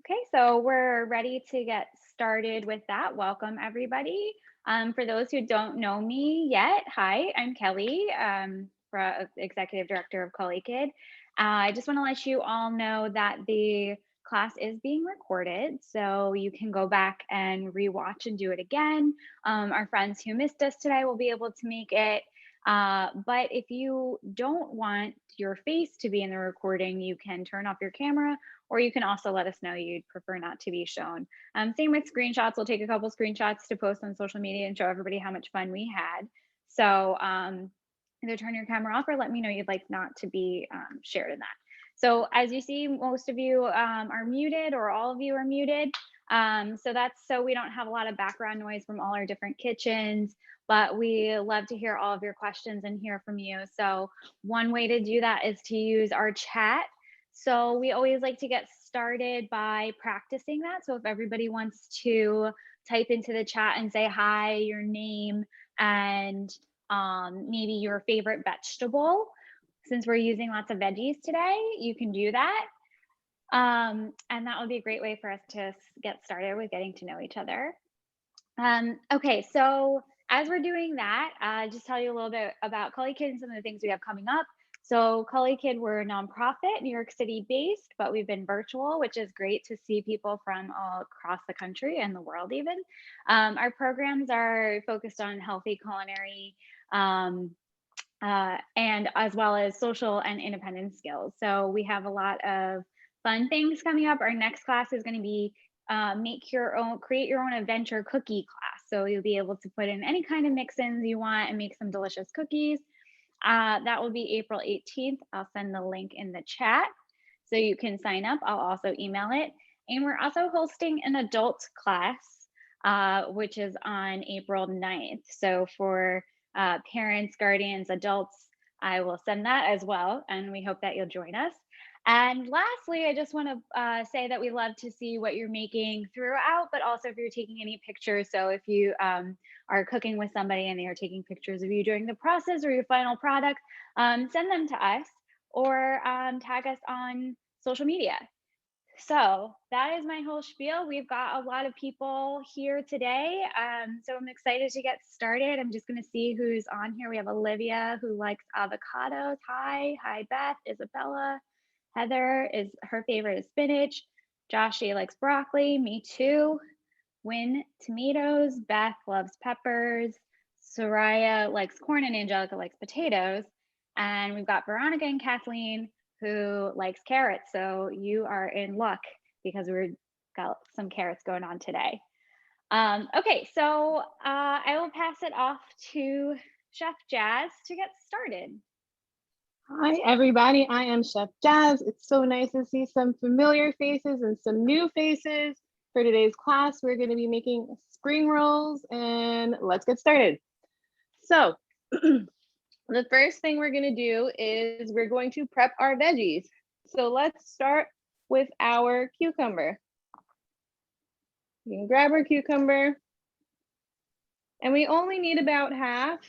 Okay, so we're ready to get started with that. Welcome, everybody. For those who don't know me yet, hi, I'm Kelly, Executive Director of Culikid. I just want to let you all know that the class is being recorded, so you can go back and rewatch and do it again. Our friends who missed us today will be able to make it. But if you don't want your face to be in the recording, you can turn off your camera, or you can also let us know you'd prefer not to be shown. Same with screenshots. We'll take a couple screenshots to post on social media and show everybody how much fun we had. So either turn your camera off or let me know you'd like not to be shared in that. So as you see, most of you are muted, or all of you are muted. So that's so we don't have a lot of background noise from all our different kitchens, but we love to hear all of your questions and hear from you. So one way to do that is to use our chat. So we always like to get started by practicing that. So if everybody wants to type into the chat and say hi, your name, and maybe your favorite vegetable, since we're using lots of veggies today, you can do that. And that would be a great way for us to get started with getting to know each other. Okay, so as we're doing that, just tell you a little bit about Culikid and some of the things we have coming up. So Culikid, we're a nonprofit, New York City based, but we've been virtual, which is great to see people from all across the country and the world even. Our programs are focused on healthy culinary and as well as social and independent skills. So we have a lot of fun things coming up. Our next class is going to be create your own adventure cookie class. So you'll be able to put in any kind of mix-ins you want and make some delicious cookies. That will be April 18th. I'll send the link in the chat so you can sign up. I'll also email it. And we're also hosting an adult class, which is on April 9th. So for parents, guardians, adults, I will send that as well. And we hope that you'll join us. And lastly, I just want to say that we love to see what you're making throughout, but also if you're taking any pictures. So if you are cooking with somebody and they are taking pictures of you during the process or your final product, send them to us, or tag us on social media. So that is my whole spiel. We've got a lot of people here today. So I'm excited to get started. I'm just going to see who's on here. We have Olivia, who likes avocados. Hi. Hi, Beth. Isabella. Heather, is her favorite is spinach. Joshie likes broccoli. Me too. Win, tomatoes. Beth loves peppers. Soraya likes corn, and Angelica likes potatoes. And we've got Veronica and Kathleen, who likes carrots. So you are in luck because we've got some carrots going on today. Okay, so I will pass it off to Chef Jazz to get started. Hi, everybody. I am Chef Jazz. It's so nice to see some familiar faces and some new faces. For today's class, we're going to be making spring rolls, and let's get started. So the first thing we're going to do is we're going to prep our veggies. So let's start with our cucumber. You can grab our cucumber, and we only need about half.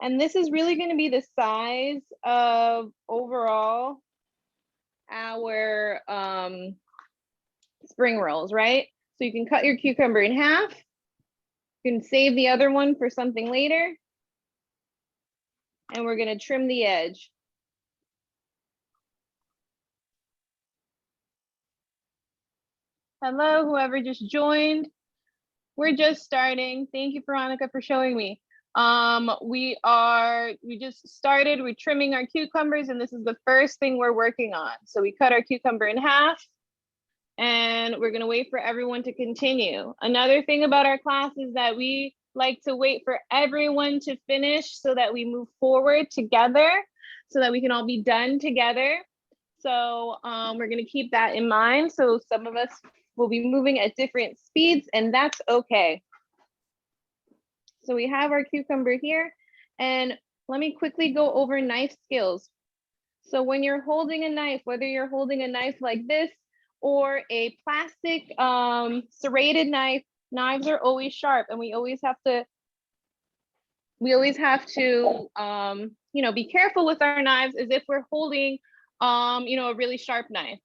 And this is really going to be the size of overall our spring rolls, right? So you can cut your cucumber in half. You can save the other one for something later. And we're going to trim the edge. Hello, whoever just joined. We're just starting. Thank you, Veronica, for showing me. We just started, we're trimming our cucumbers, and this is the first thing we're working on. So we cut our cucumber in half, and we're gonna wait for everyone to continue. Another thing about our class is that we like to wait for everyone to finish so that we move forward together, so that we can all be done together. So we're gonna keep that in mind. So some of us will be moving at different speeds, and that's okay. So we have our cucumber here, and let me quickly go over knife skills. So when you're holding a knife, whether you're holding a knife like this or a plastic serrated knife, knives are always sharp, and we always have to be careful with our knives as if we're holding a really sharp knife.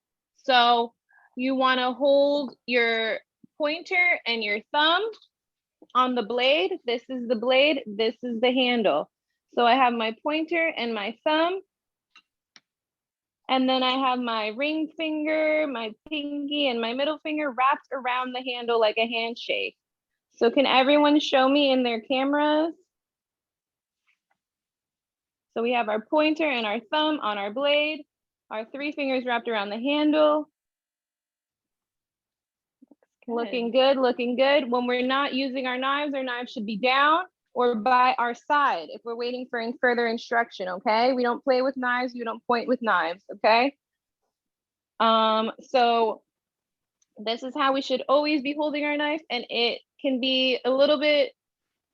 So you want to hold your pointer and your thumb on the blade. This is the blade, this is the handle. So I have my pointer and my thumb, and then I have my ring finger, my pinky, and my middle finger wrapped around the handle like a handshake. So can everyone show me in their cameras? So we have our pointer and our thumb on our blade, our 3 fingers wrapped around the handle. Looking good, looking good. When we're not using our knives should be down or by our side if we're waiting for further instruction, okay? We don't play with knives, we don't point with knives, okay? So this is how we should always be holding our knife, and it can be a little bit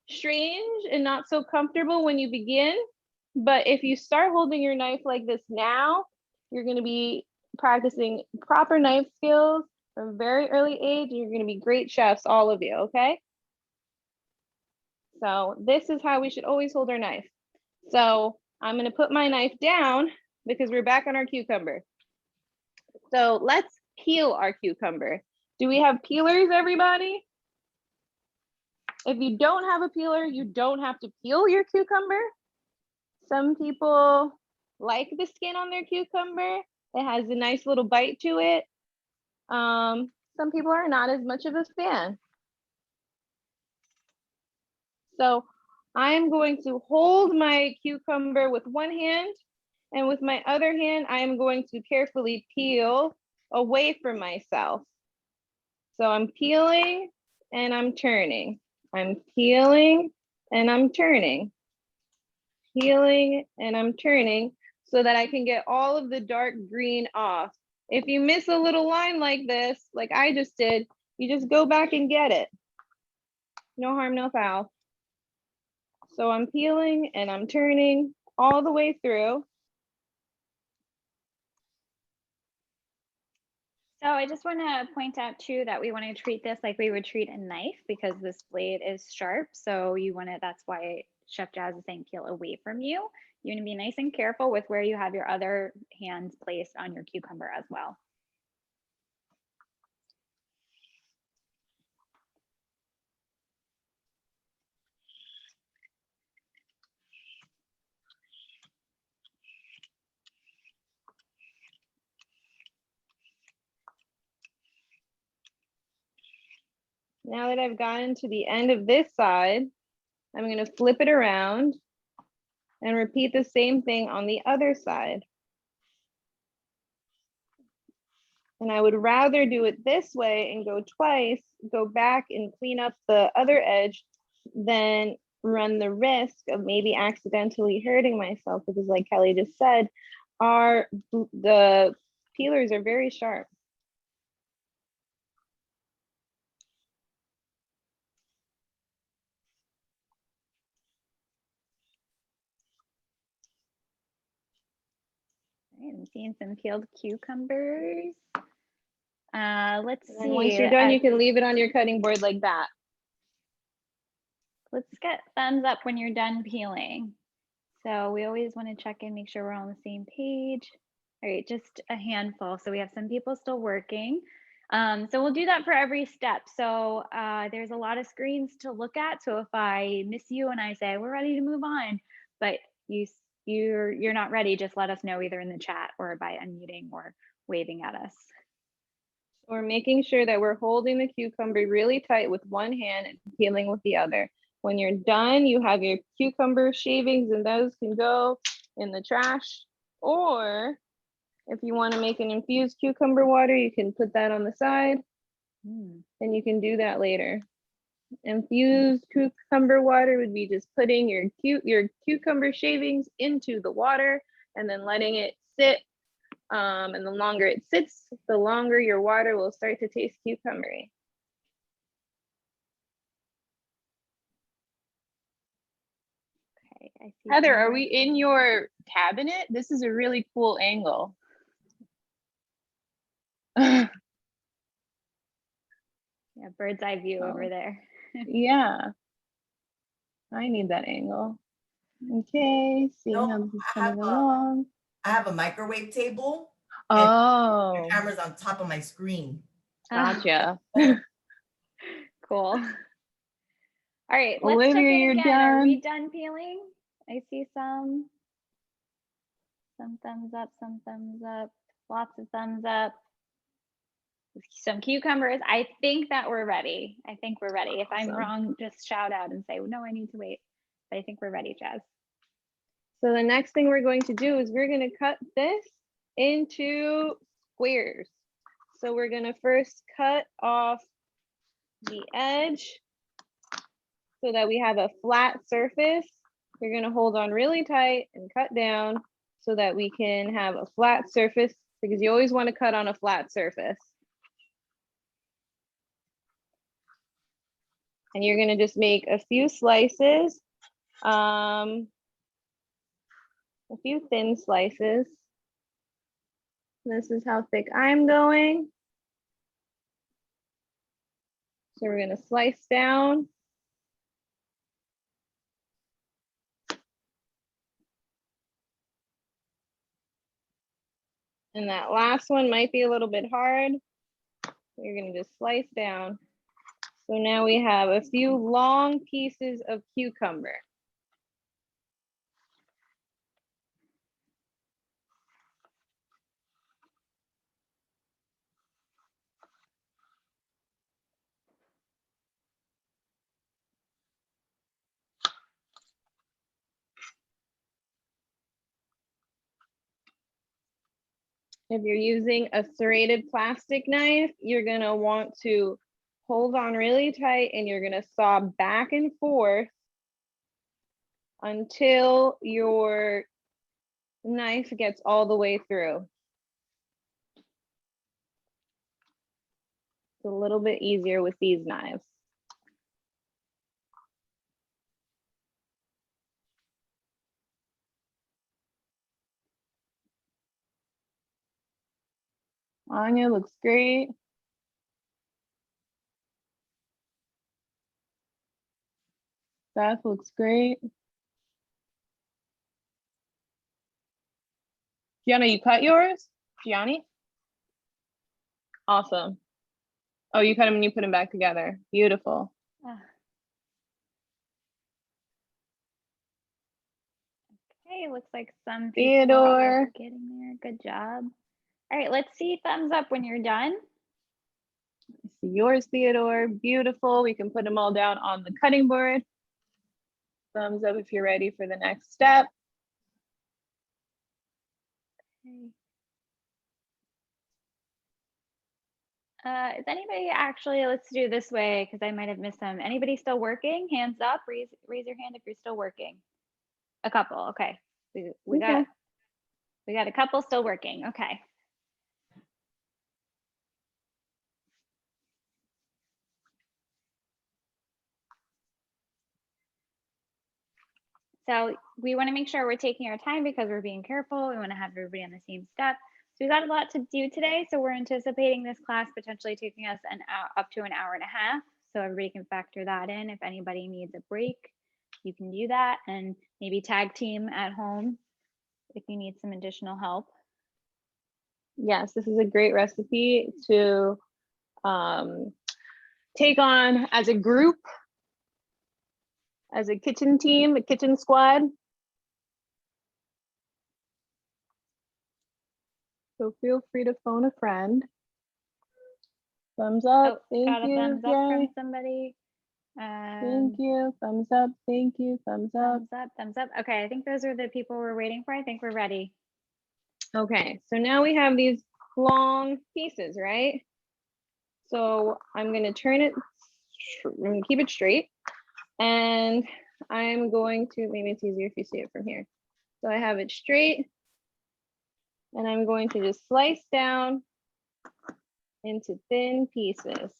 strange and not so comfortable when you begin, but if you start holding your knife like this now, you're gonna be practicing proper knife skills from a very early age, and you're gonna be great chefs, all of you, okay? So this is how we should always hold our knife. So I'm gonna put my knife down because we're back on our cucumber. So let's peel our cucumber. Do we have peelers, everybody? If you don't have a peeler, you don't have to peel your cucumber. Some people like the skin on their cucumber. It has a nice little bite to it. Some people are not as much of a fan. So I am going to hold my cucumber with one hand, and with my other hand, I am going to carefully peel away from myself. So I'm peeling and I'm turning. I'm peeling and I'm turning. Peeling and I'm turning so that I can get all of the dark green off. If you miss a little line like this, like I just did, you just go back and get it. No harm, no foul. So I'm peeling and I'm turning all the way through. So I just want to point out too that we want to treat this like we would treat a knife because this blade is sharp. So you want to, that's why Chef Jazz is saying peel away from you. You want to be nice and careful with where you have your other hands placed on your cucumber as well. Now that I've gotten to the end of this side, I'm going to flip it around and repeat the same thing on the other side. And I would rather do it this way and go twice, go back and clean up the other edge than run the risk of maybe accidentally hurting myself, because like Kelly just said, the peelers are very sharp. I'm seeing some peeled cucumbers. Let's see. And once you're done, you can leave it on your cutting board like that. Let's get thumbs up when you're done peeling. So we always want to check in, make sure we're on the same page. All right, just a handful. So we have some people still working. So we'll do that for every step. So there's a lot of screens to look at. So if I miss you and I say we're ready to move on, but you're not ready, just let us know either in the chat or by unmuting or waving at us. We're making sure that we're holding the cucumber really tight with one hand and peeling with the other. When you're done, you have your cucumber shavings, and those can go in the trash. Or if you want to make an infused cucumber water, you can put that on the side, and you can do that later. Infused cucumber water would be just putting your cucumber shavings into the water and then letting it sit. And the longer it sits, the longer your water will start to taste cucumbery. Okay, I see. Heather, are we in your cabinet? This is a really cool angle. Yeah, bird's eye view over there. Yeah, I need that angle. Okay, seeing how this is coming along. I have a microwave table. Oh. Oh, camera's on top of my screen. gotcha. Cool. All right, let's Olivia, check in you're again. done. Are we done peeling? I see some thumbs up, some thumbs up, lots of thumbs up. Some cucumbers. I think that we're ready. I think we're ready. If I'm wrong, just shout out and say, no, I need to wait. But I think we're ready, Jazz. So the next thing we're going to do is we're going to cut this into squares. So we're going to first cut off the edge so that we have a flat surface. You're going to hold on really tight and cut down so that we can have a flat surface, because you always want to cut on a flat surface. And you're going to just make a few slices, a few thin slices. This is how thick I'm going. So we're going to slice down. And that last one might be a little bit hard. You're going to just slice down. So now we have a few long pieces of cucumber. If you're using a serrated plastic knife, you're going to want to hold on really tight and you're going to saw back and forth until your knife gets all the way through. It's a little bit easier with these knives. Anya looks great. Beth looks great. Gianna, you cut yours? Gianni? Awesome. Oh, you cut them and you put them back together. Beautiful. Okay, looks like some people Theodore. are getting there. Good job. All right, let's see thumbs up when you're done. See yours, Theodore. Beautiful. We can put them all down on the cutting board. Thumbs up if you're ready for the next step. Okay. Is anybody actually, let's do this way because I might have missed some. Anybody still working? Hands up, raise your hand if you're still working. A couple, okay. We got a couple still working, okay. So we want to make sure we're taking our time because we're being careful. We want to have everybody on the same step. So we've got a lot to do today. So we're anticipating this class potentially taking us up to an hour and a half. So everybody can factor that in. If anybody needs a break, you can do that and maybe tag team at home if you need some additional help. Yes, this is a great recipe to take on as a group, as a kitchen team, a kitchen squad. So feel free to phone a friend. Thumbs up. Thank got you. A thumbs up from somebody. Thank you. Thumbs up. Thank you. Thumbs up. Thumbs up. Thumbs up. Okay, I think those are the people we're waiting for. I think we're ready. Okay, so now we have these long pieces, right? So I'm going to turn it, I'm going to keep it straight. And I'm going to, maybe it's easier if you see it from here. So I have it straight. And I'm going to just slice down into thin pieces.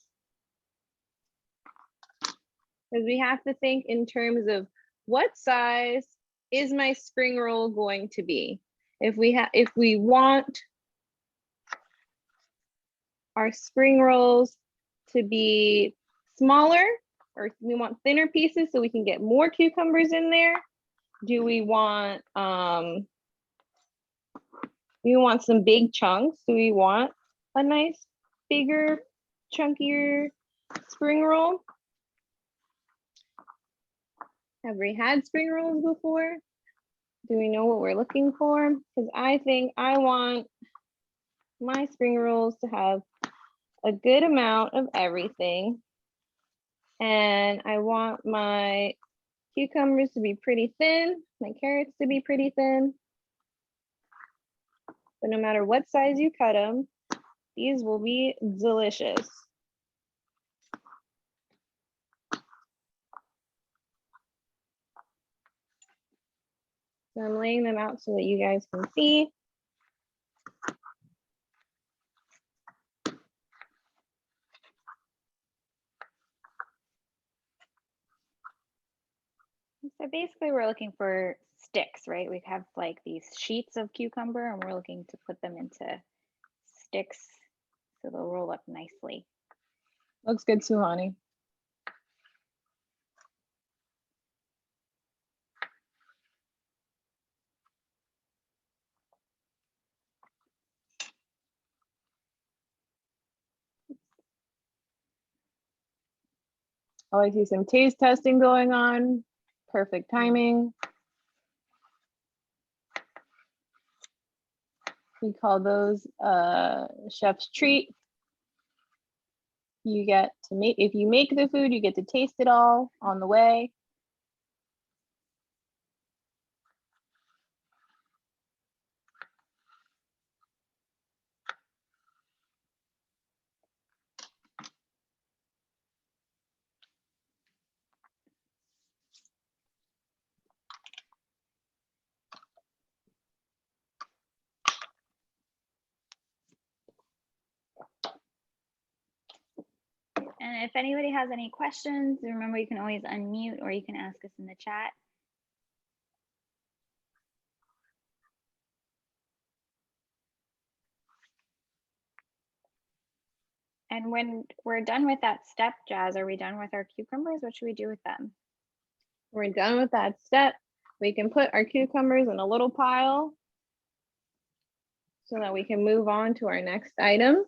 Because we have to think in terms of what size is my spring roll going to be? If we want our spring rolls to be smaller, or we want thinner pieces so we can get more cucumbers in there, do we want some big chunks? Do we want a nice, bigger, chunkier spring roll? Have we had spring rolls before? Do we know what we're looking for? Because I think I want my spring rolls to have a good amount of everything. And I want my cucumbers to be pretty thin, my carrots to be pretty thin. But no matter what size you cut them, these will be delicious. So I'm laying them out so that you guys can see. So basically we're looking for sticks, right? We have like these sheets of cucumber and we're looking to put them into sticks so they'll roll up nicely. Looks good, Suhani. Oh, I see some taste testing going on. Perfect timing. We call those chef's treat. You get to make, if you make the food, you get to taste it all on the way. And if anybody has any questions, remember you can always unmute or you can ask us in the chat. And when we're done with that step, Jazz, are we done with our cucumbers? What should we do with them? We're done with that step. We can put our cucumbers in a little pile so that we can move on to our next item.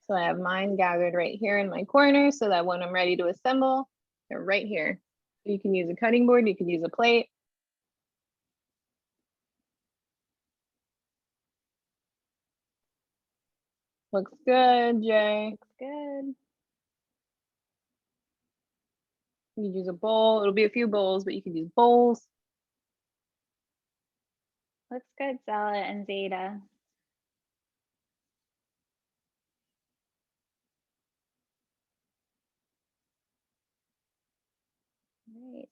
So I have mine gathered right here in my corner so that when I'm ready to assemble, they're right here. You can use a cutting board, you can use a plate. Looks good, Jay. Looks good. You can use a bowl. It'll be a few bowls, but you can use bowls. Looks good, Zella and Zeta. Right.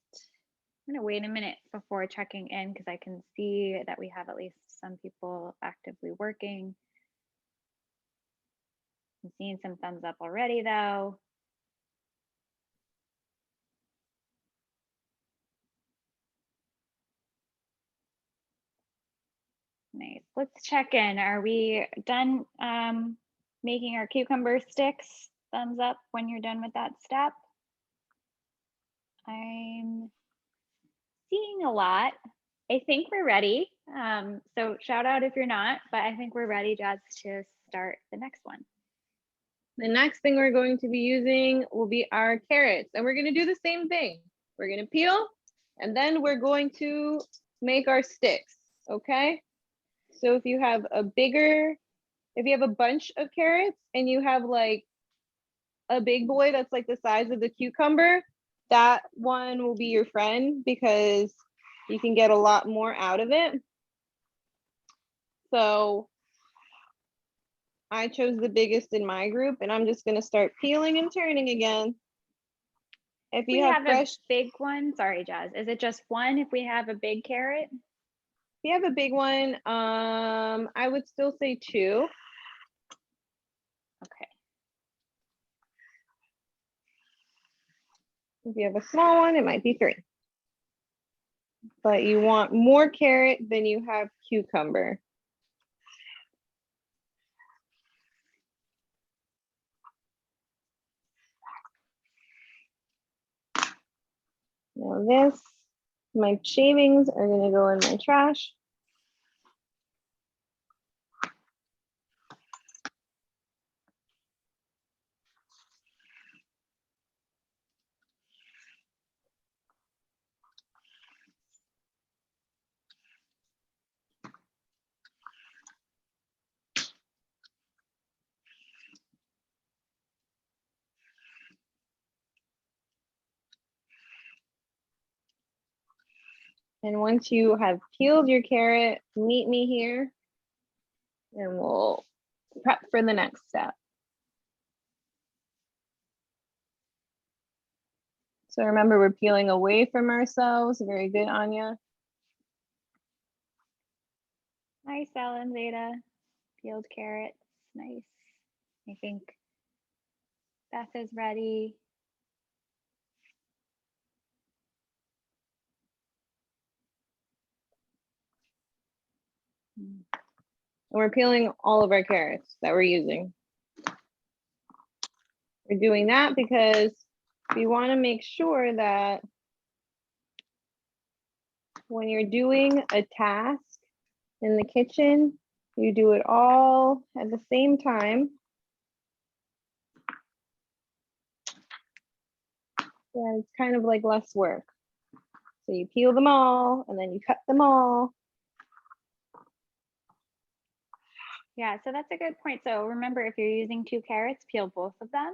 I'm gonna wait a minute before checking in because I can see that we have at least some people actively working. I'm seeing some thumbs up already though. Nice. Let's check in. Are we done making our cucumber sticks? Thumbs up when you're done with that step. I'm seeing a lot. I think we're ready. So shout out if you're not, but I think we're ready, Jazz, to start the next one. The next thing we're going to be using will be our carrots, and we're going to do the same thing. We're going to peel, and then we're going to make our sticks, okay? So if you have a bunch of carrots and you have like a big boy that's like the size of the cucumber, that one will be your friend because you can get a lot more out of it. So I chose the biggest in my group and I'm just gonna start peeling and turning again. If you have fresh, a big one, sorry, Jazz, is it just one if we have a big carrot? if you have a big one, I would still say 2. Okay. If you have a small one, it might be 3. But you want more carrot than you have cucumber. Now this, my shavings are gonna go in my trash. And once you have peeled your carrot, meet me here and we'll prep for the next step. So remember, we're peeling away from ourselves. Very good, Anya. Nice, Ellen, Zeta. Peeled carrots, nice. I think Beth is ready. And we're peeling all of our carrots that we're using. We're doing that because we want to make sure that when you're doing a task in the kitchen, you do it all at the same time. Yeah, it's kind of like less work. So you peel them all and then you cut them all. Yeah, so that's a good point. So remember, if you're using 2 carrots, peel both of them.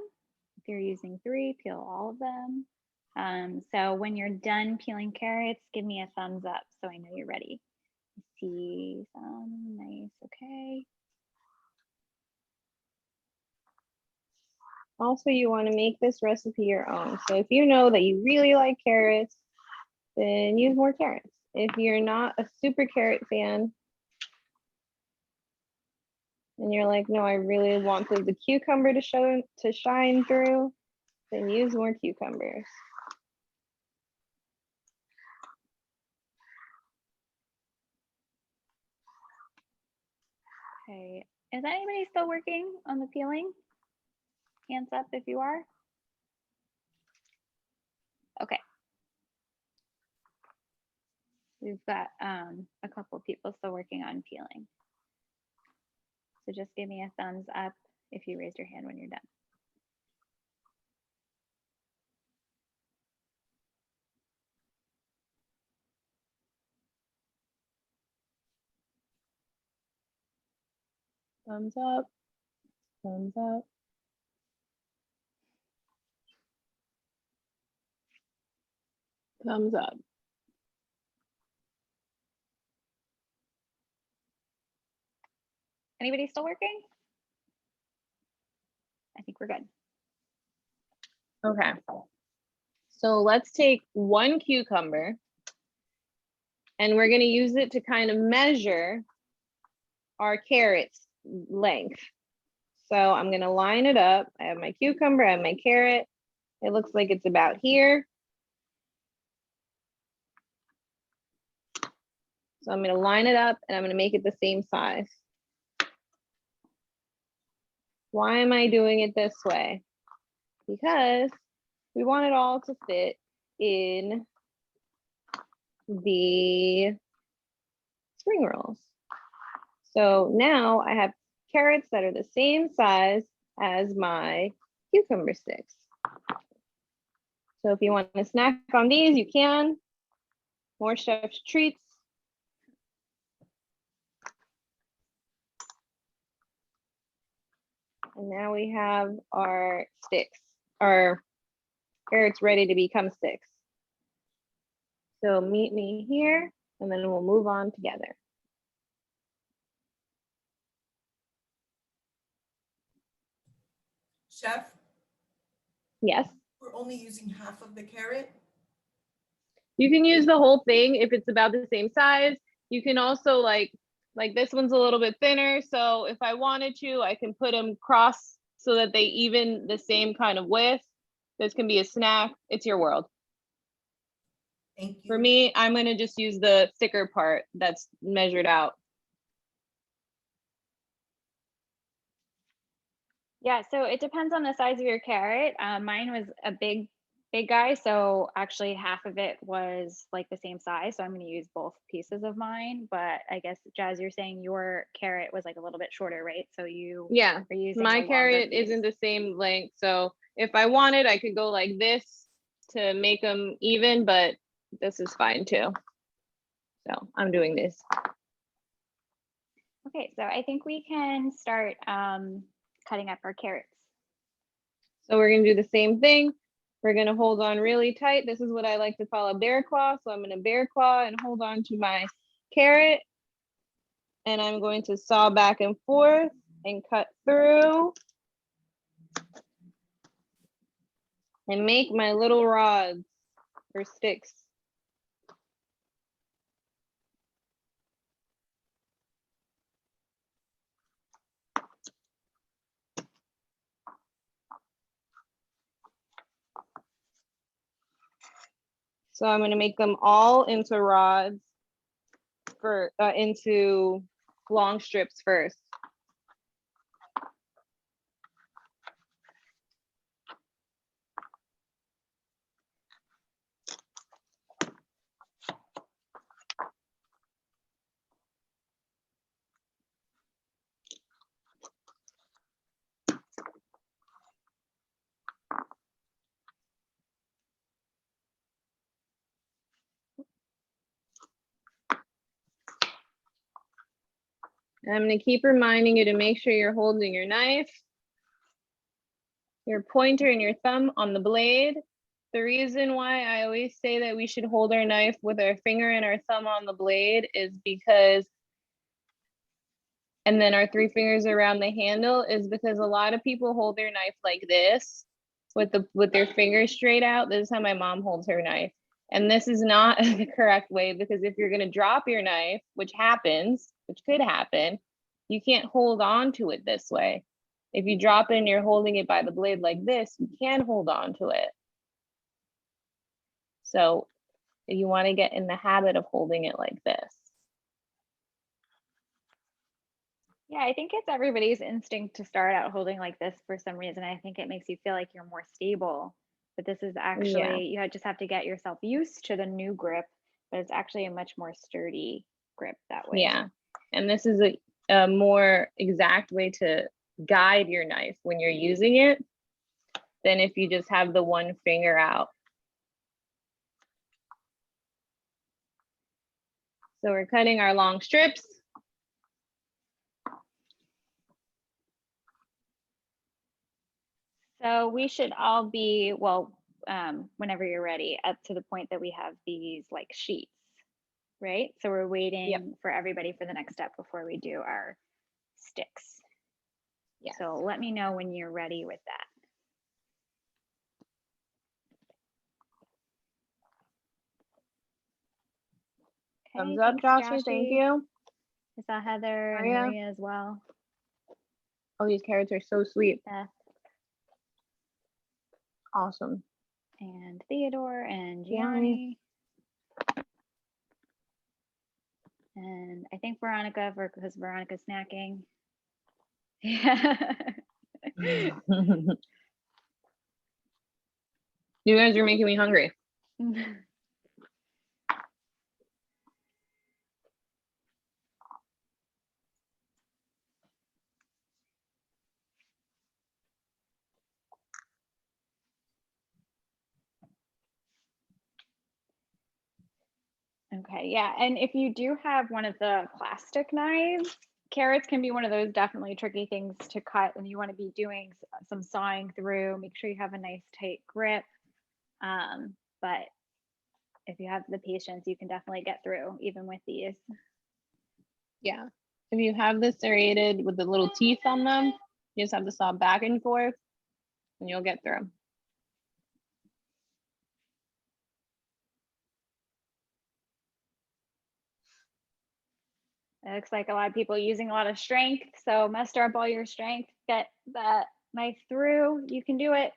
If you're using 3, peel all of them. So when you're done peeling carrots, give me a thumbs up so I know you're ready. I see some, nice, okay. Also, you want to make this recipe your own. So if you know that you really like carrots, then use more carrots. If you're not a super carrot fan, and you're like, no, I really want the cucumber to shine through, then use more cucumbers. Okay, is anybody still working on the peeling? Hands up if you are. Okay. We've got a couple of people still working on peeling. So just give me a thumbs up if you raise your hand when you're done. Thumbs up, thumbs up. Thumbs up. Anybody still working? I think we're good. Okay. So let's take 1 cucumber and we're going to use it to kind of measure our carrot's length. So I'm going to line it up. I have my cucumber, I have my carrot. It looks like it's about here. So I'm going to line it up and I'm going to make it the same size. Why am I doing it this way? Because we want it all to fit in the spring rolls. So now I have carrots that are the same size as my cucumber sticks. So if you want to snack on these, you can. More chef's treats. And now we have our sticks, our carrots ready to become sticks. So meet me here, and then we'll move on together. Chef, Yes. we're only using half of the carrot. You can use the whole thing if it's about the same size. You can also like this one's a little bit thinner. So if I wanted to, I can put them cross so that they even the same kind of width. This can be a snack. It's your world. Thank you. For me, I'm going to just use the thicker part that's measured out. Yeah, so it depends on the size of your carrot. Mine was a big big guy, so actually half of it was like the same size, so I'm gonna use both pieces of mine. But I guess, Jazz, you're saying your carrot was like a little bit shorter, right? So you Yeah, are using my a longer carrot piece. isn't the same length, so if I wanted, I could go like this to make them even, but this is fine too. So I'm doing this. Okay, so I think we can start cutting up our carrots. So we're gonna do the same thing. We're gonna hold on really tight. This is what I like to call a bear claw. So I'm gonna bear claw and hold on to my carrot. And I'm going to saw back and forth and cut through. And make my little rods or sticks. So I'm going to make them all into rods for into long strips first. And I'm going to keep reminding you to make sure you're holding your knife, your pointer and your thumb on the blade. The reason why I always say that we should hold our knife with our finger and our thumb on the blade is because, and then our 3 fingers around the handle, is because a lot of people hold their knife like this with their fingers straight out. This is how my mom holds her knife. And this is not the correct way, because if you're going to drop your knife, which could happen, you can't hold on to it this way. If you drop it and you're holding it by the blade like this, you can hold on to it. So you want to get in the habit of holding it like this. Yeah, I think it's everybody's instinct to start out holding like this for some reason. I think it makes you feel like you're more stable. But this is actually, you just have to get yourself used to the new grip, but it's actually a much more sturdy grip that way. Yeah, and this is a more exact way to guide your knife when you're using it than if you just have the one finger out. So we're cutting our long strips. So we should all be, well, whenever you're ready, up to the point that we have these like sheets, right? So we're waiting for everybody for the next step before we do our sticks. Yeah. So let me know when you're ready with that. Thumbs up, Joshua. Thank you. I saw Heather and Maria as well. Oh, these carrots are so sweet. Beth. Awesome. And Theodore and Gianni. And I think Veronica, because Veronica's snacking. Yeah. You guys are making me hungry. Okay, yeah, and if you do have one of the plastic knives, carrots can be one of those definitely tricky things to cut, and you want to be doing some sawing through. Make sure you have a nice tight grip. But if you have the patience, you can definitely get through even with these. Yeah, if you have this serrated with the little teeth on them, you just have to saw back and forth and you'll get through. It looks like a lot of people using a lot of strength. So muster up all your strength, get that knife through. You can do it.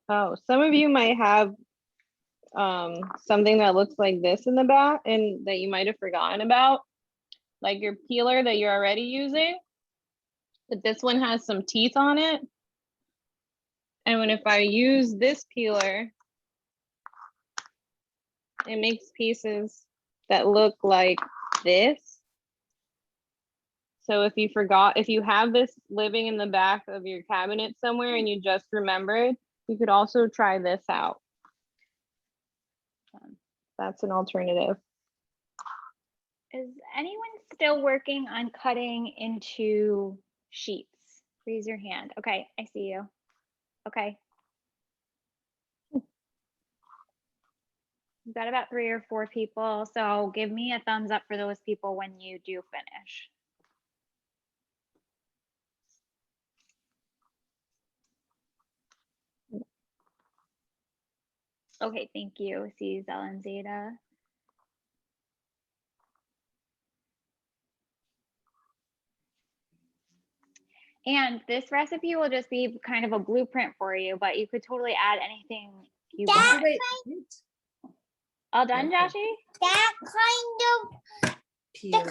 Oh, some of you might have something that looks like this in the back and that you might have forgotten about, like your peeler that you're already using. But this one has some teeth on it. And if I use this peeler, it makes pieces that look like this. So if you have this living in the back of your cabinet somewhere and you just remembered, you could also try this out. That's an alternative. Is anyone still working on cutting into sheets? Raise your hand. Okay, I see you. Okay. We've got about 3 or 4 people, so give me a thumbs up for those people when you do finish. Okay, thank you. See Zell and Zeta. And this recipe will just be kind of a blueprint for you, but you could totally add anything you want. Wait, All done, Okay. Joshy? That the peeler. kind of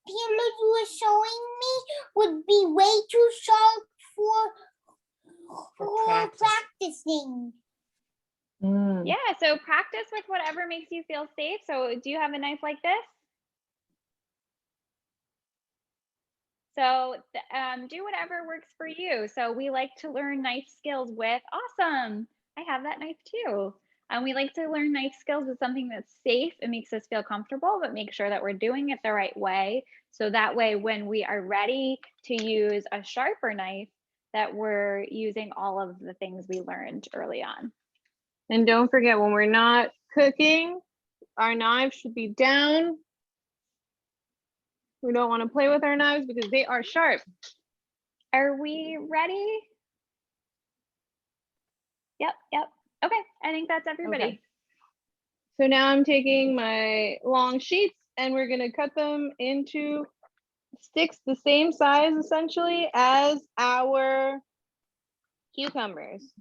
peeler you were showing me would be way too sharp for practicing. Yeah, so practice with whatever makes you feel safe. So do you have a knife like this? So do whatever works for you. So we like to learn knife skills with, awesome, I have that knife too. And we like to learn knife skills with something that's safe and makes us feel comfortable, but make sure that we're doing it the right way. So that way, when we are ready to use a sharper knife, that we're using all of the things we learned early on. And don't forget, when we're not cooking, our knives should be down. We don't want to play with our knives because they are sharp. Are we ready? Yep. Okay, I think that's everybody. Okay. So now I'm taking my long sheets and we're gonna cut them into sticks the same size essentially as our cucumbers.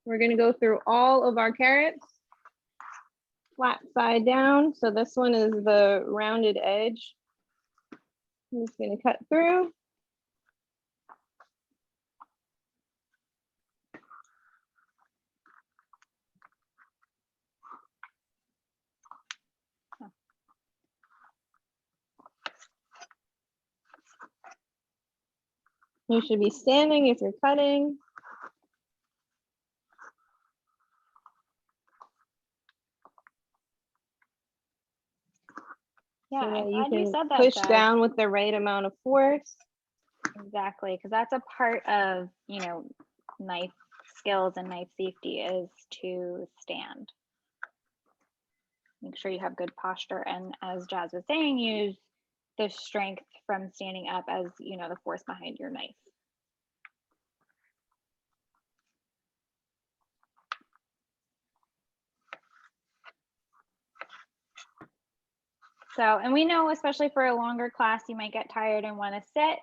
We're gonna go through all of our carrots, flat side down. So this one is the rounded edge. I'm just gonna cut through. You should be standing if you're cutting. Yeah, So I'm that you glad you can said that, push Jazz. down with the right amount of force. Exactly, because that's a part of, knife skills and knife safety is to stand. Make sure you have good posture, and as Jazz was saying, use the strength from standing up as, the force behind your knife. So, and we know, especially for a longer class, you might get tired and want to sit,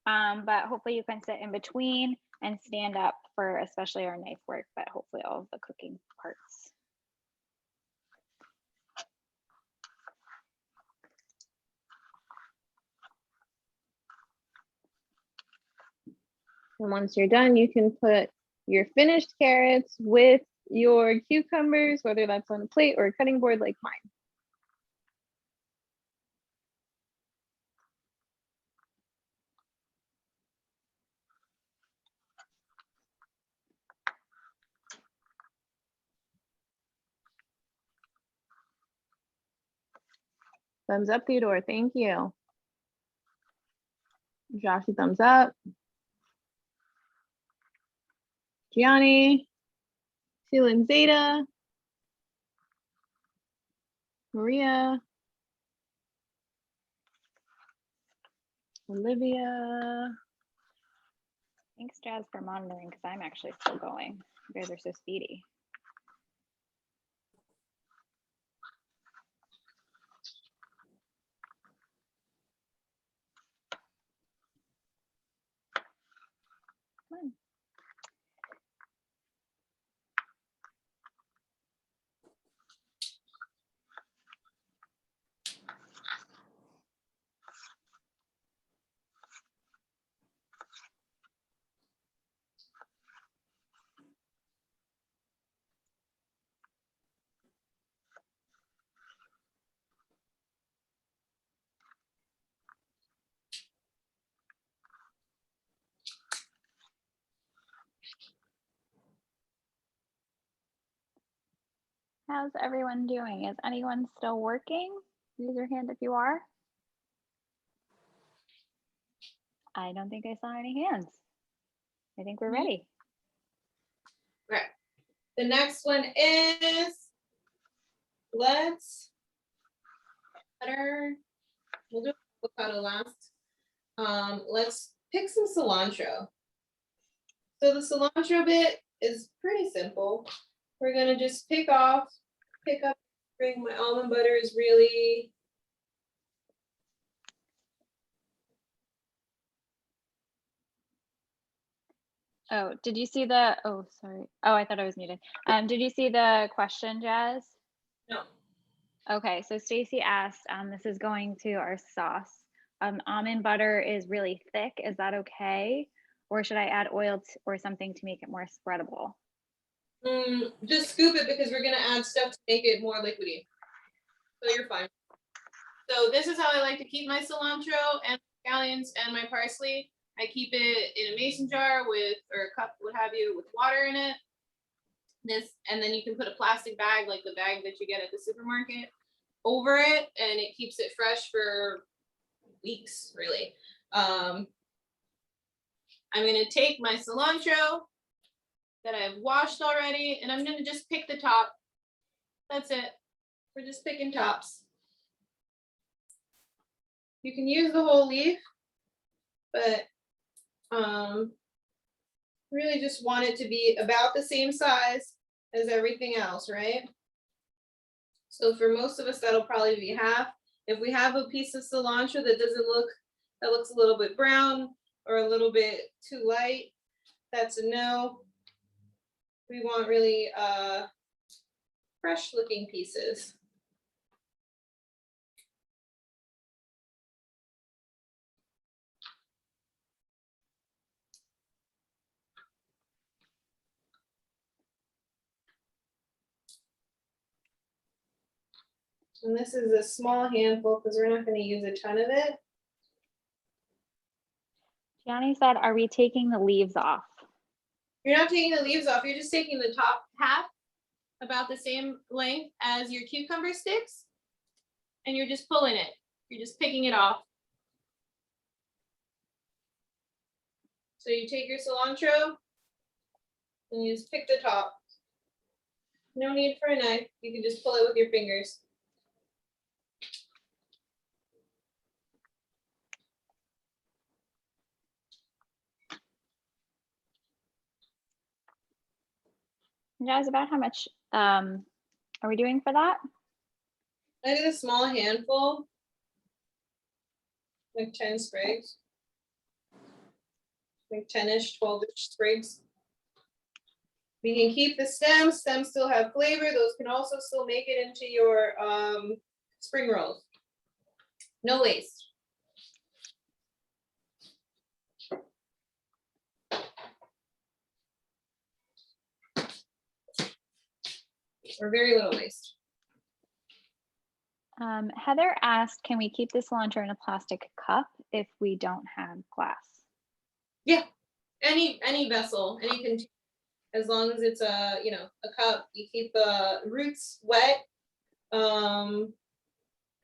but hopefully you can sit in between and stand up for especially our knife work, but hopefully all of the cooking parts. And once you're done, you can put your finished carrots with your cucumbers, whether that's on a plate or a cutting board like mine. Thumbs up, Theodore, thank you. Joshy, thumbs up. Gianni, Celine, Zeta, Maria, Olivia. Thanks, Jazz, for monitoring, because I'm actually still going. You guys are so speedy. How's everyone doing? Is anyone still working? Raise your hand if you are. I don't think I saw any hands. I think we're ready. Right. The next one is, let's butter. We'll do avocado last. Let's pick some cilantro. So the cilantro bit is pretty simple. We're gonna just pick up, bring my almond butter is really, Oh, did you see the, oh, sorry. Oh, I thought I was muted. Did you see the question, Jazz? no. Okay, so Stacy asked, this is going to our sauce. Almond butter is really thick. Is that okay? Or should I add oil or something to make it more spreadable? Just scoop it because we're gonna add stuff to make it more liquidy. So you're fine. So this is how I like to keep my cilantro and scallions and my parsley. I keep it in a mason jar with, or a cup, what have you, with water in it. And then you can put a plastic bag, like the bag that you get at the supermarket, over it, and it keeps it fresh for weeks, really. I'm gonna take my cilantro that I've washed already, and I'm gonna just pick the top. That's it. We're just picking tops. You can use the whole leaf, but really just want it to be about the same size as everything else, right? So for most of us, that'll probably be half. If we have a piece of cilantro that looks a little bit brown or a little bit too light, that's a no. We want really fresh looking pieces. And this is a small handful because we're not going to use a ton of it. Gianni said, are we taking the leaves off? You're not taking the leaves off, you're just taking the top half, about the same length as your cucumber sticks, and you're just pulling it. You're just picking it off. So you take your cilantro and you just pick the top. No need for a knife, you can just pull it with your fingers. Jazz, about how much are we doing for that? I did a small handful, like 10 sprigs, like 10-ish, 12-ish sprigs. We can keep the stems. Stems still have flavor. Those can also still make it into your spring rolls. No waste. Or very little waste. Heather asked, can we keep the cilantro in a plastic cup if we don't have glass? Yeah, any vessel, any container, as long as it's a cup. You keep the roots wet, and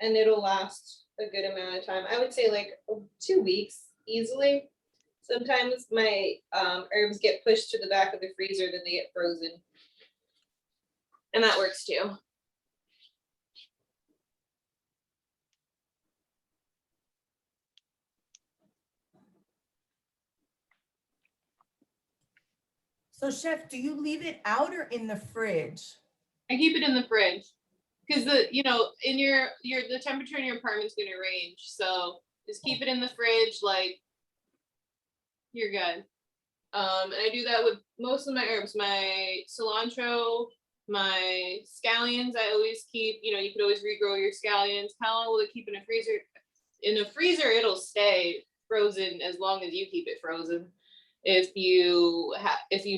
it'll last a good amount of time. I would say like 2 weeks easily. Sometimes my herbs get pushed to the back of the freezer, then they get frozen, and that works too. So chef, do you leave it out or in the fridge? I keep it in the fridge because in your the temperature in your apartment's gonna range. So just keep it in the fridge, like you're good. And I do that with most of my herbs, my cilantro, my scallions. I always keep, you could always regrow your scallions. How long will it keep in a freezer? In a freezer, it'll stay frozen as long as you keep it frozen. If you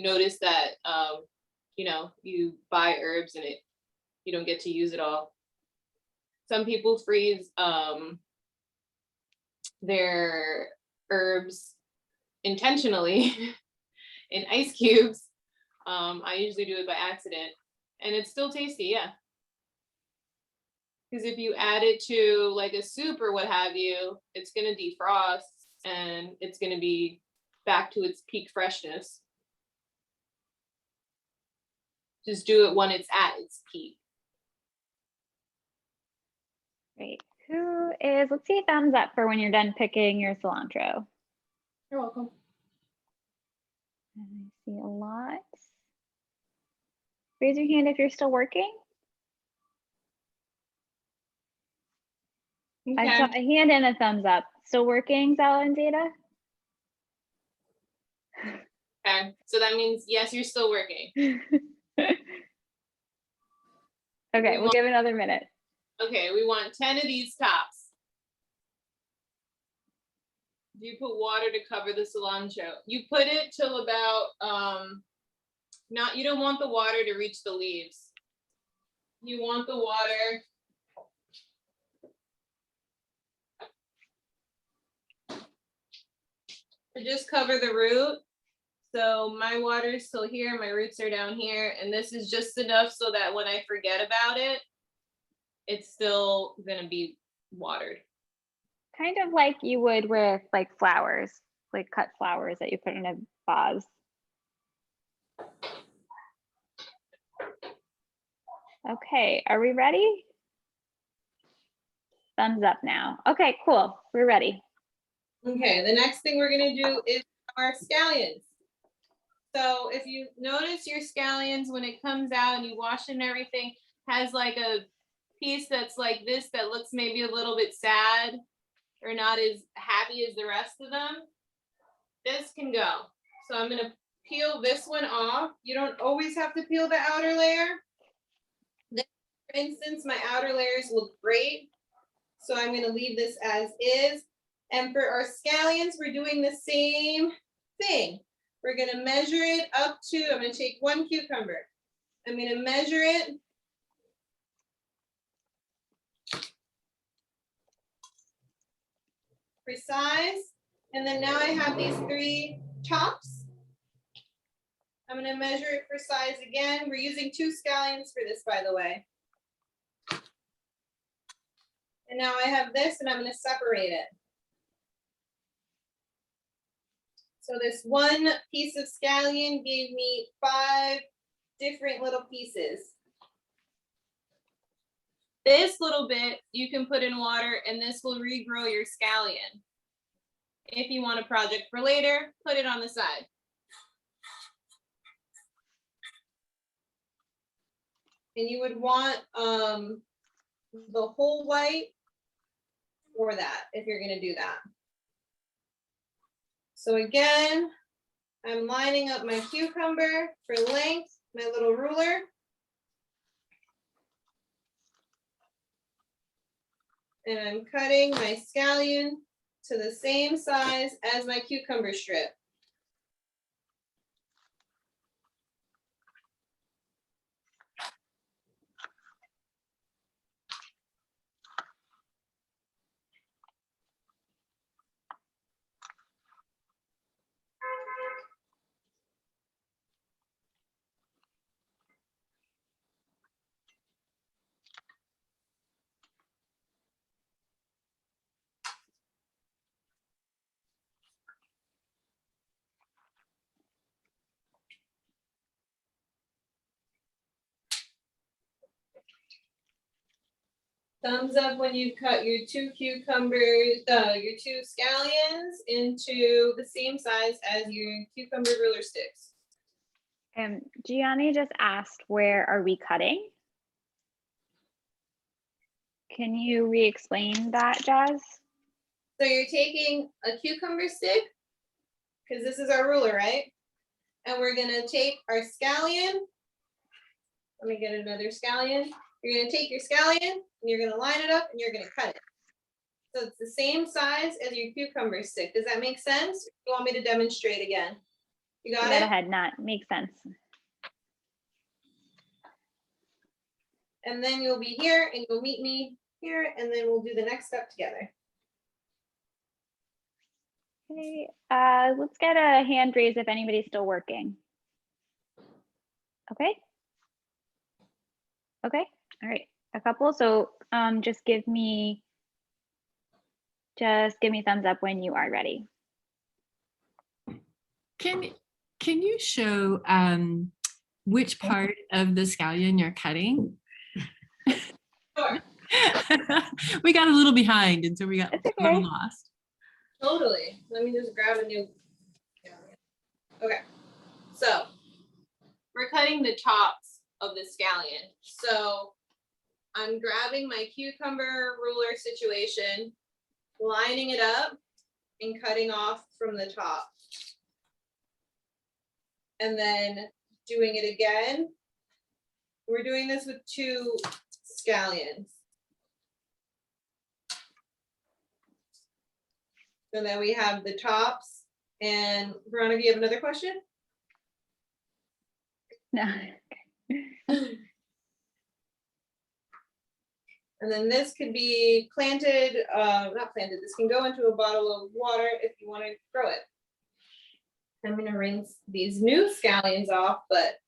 notice that you buy herbs and you don't get to use it all. Some people freeze their herbs intentionally in ice cubes. I usually do it by accident, And it's still tasty, yeah. Because if you add it to like a soup or what have you, it's gonna defrost and it's gonna be back to its peak freshness. Just do it when it's at its peak. Great. Who is, let's see a thumbs up for when you're done picking your cilantro. You're welcome. I see a lot. Raise your hand if you're still working. I Okay. saw a hand and a thumbs up. Still working, Zala and Zeta? Okay. So that means yes, you're still working. Okay, we'll give it another minute. Okay, we want 10 of these tops. You put water to cover the cilantro. You put it till about you don't want the water to reach the leaves. You want the water to just cover the root. So my water is still here, my roots are down here, and this is just enough so that when I forget about it, it's still gonna be watered. Kind of like you would with like flowers, like cut flowers that you put in a vase. Okay, are we ready? Thumbs up now. Okay, cool, we're ready. Okay, the next thing we're gonna do is our scallions. So if you notice your scallions, when it comes out and you wash it and everything, has like a piece that's like this that looks maybe a little bit sad or not as happy as the rest of them, this can go. So I'm gonna peel this one off. You don't always have to peel the outer layer. This, for instance, my outer layers look great. So I'm gonna leave this as is. And for our scallions, we're doing the same thing. We're gonna measure it up to, I'm gonna take 1 cucumber. I'm gonna measure it precise. And then now I have these 3 tops. I'm gonna measure it for size again. We're using 2 scallions for this, by the way. And now I have this and I'm gonna separate it. So this one piece of scallion gave me 5 different little pieces. This little bit you can put in water and this will regrow your scallion. If you want a project for later, put it on the side. And you would want the whole white for that, if you're gonna do that. So again, I'm lining up my cucumber for length, my little ruler. And I'm cutting my scallion to the same size as my cucumber strip. Thumbs up when you cut your 2 cucumbers, your 2 scallions into the same size as your cucumber ruler sticks. Gianni just asked, where are we cutting? Can you re-explain that, Jazz? So you're taking a cucumber stick, because this is our ruler, right? And we're gonna take our scallion. Let me get another scallion. You're gonna take your scallion and you're gonna line it up and you're gonna cut it. So it's the same size as your cucumber stick. Does that make sense? Or you want me to demonstrate again? You got it? Go ahead, Nat, makes sense. And then you'll be here and you'll meet me here and then we'll do the next step together. Okay, let's get a hand raise if anybody's still working. Okay. Okay, all right, a couple. So just give me thumbs up when you are ready. Can you show which part of the scallion you're cutting? Sure. We got a little behind, and so we got It's a little okay. lost. Totally. Let me just grab a new. Okay. So we're cutting the tops of the scallion. So I'm grabbing my cucumber ruler situation, lining it up, and cutting off from the top. And then doing it again. We're doing this with 2 scallions. So then we have the tops. And Veronica, you have another question? No. And then this could be planted, not planted, this can go into a bottle of water if you want to grow it. I'm gonna rinse these new scallions off, but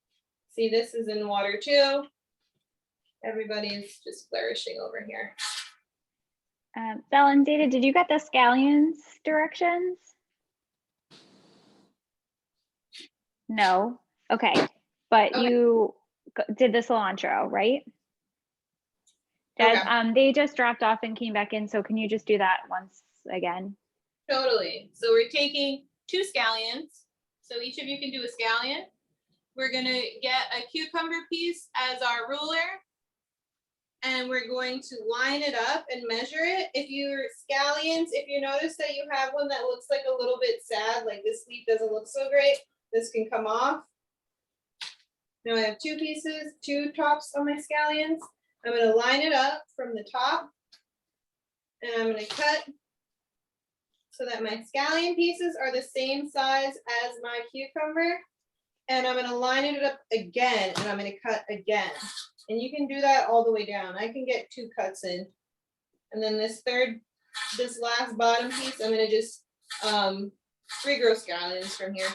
see, this is in water too. Everybody's just flourishing over here. Belle and Data, did you get the scallions directions? No. Okay, but Okay. you did the cilantro, right? Des, Okay. they just dropped off and came back in, so can you just do that once again? Totally. So we're taking 2 scallions. So each of you can do a scallion. We're gonna get a cucumber piece as our ruler. And we're going to line it up and measure it. If your scallions, if you notice that you have one that looks like a little bit sad, like this leaf doesn't look so great, this can come off. Now I have 2 pieces, 2 tops on my scallions. I'm gonna line it up from the top. And I'm gonna cut so that my scallion pieces are the same size as my cucumber. And I'm gonna line it up again, and I'm gonna cut again. And you can do that all the way down. I can get 2 cuts in. And then this last bottom piece, I'm gonna just regrow scallions from here.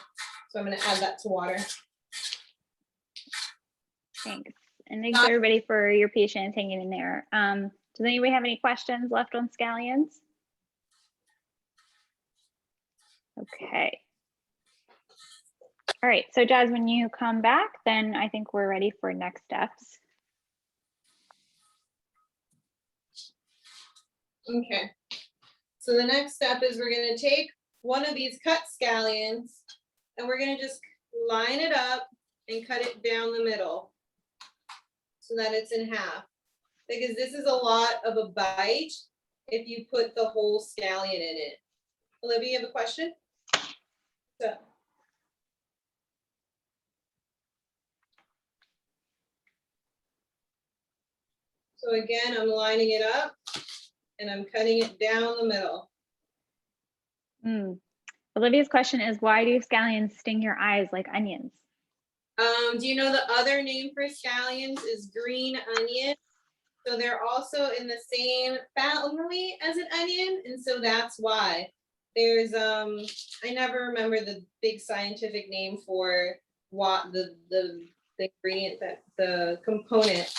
So I'm gonna add that to water. Thanks. And thanks everybody for your patience hanging in there. Does anybody have any questions left on scallions? Okay. All right, so Jazz, when you come back, then I think we're ready for next steps. Okay. So the next step is we're gonna take one of these cut scallions and we're gonna just line it up and cut it down the middle so that it's in half. Because this is a lot of a bite if you put the whole scallion in it. Olivia, you have a question? So again, I'm lining it up and I'm cutting it down the middle. Olivia's question is, why do scallions sting your eyes like onions? Do you know the other name for scallions is green onion? So they're also in the same family as an onion, and so that's why. There's I never remember the big scientific name for what the ingredient that the component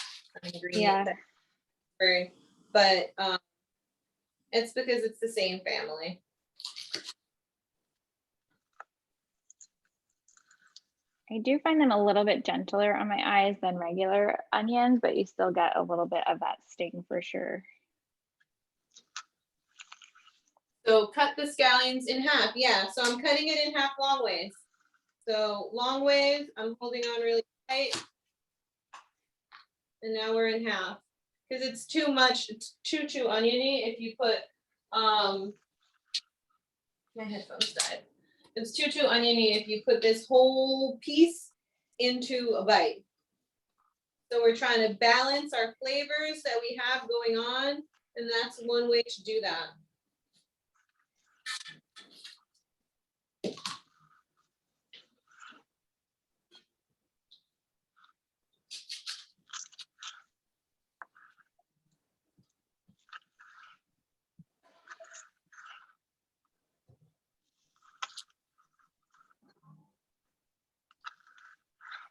ingredient that, but it's because it's the same family. I do find them a little bit gentler on my eyes than regular onions, but you still get a little bit of that sting for sure. So cut the scallions in half. Yeah, so I'm cutting it in half long ways. So long ways, I'm holding on really tight. And now we're in half. Because it's too much, it's too oniony if you put, my headphones died. It's too oniony if you put this whole piece into a bite. So we're trying to balance our flavors that we have going on, and that's one way to do that.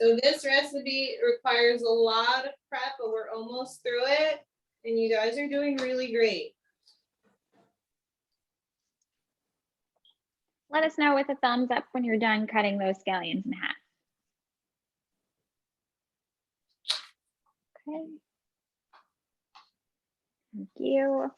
So this recipe requires a lot of prep, but we're almost through it. And you guys are doing really great. Let us know with a thumbs up when you're done cutting those scallions in half. Okay. Thank you.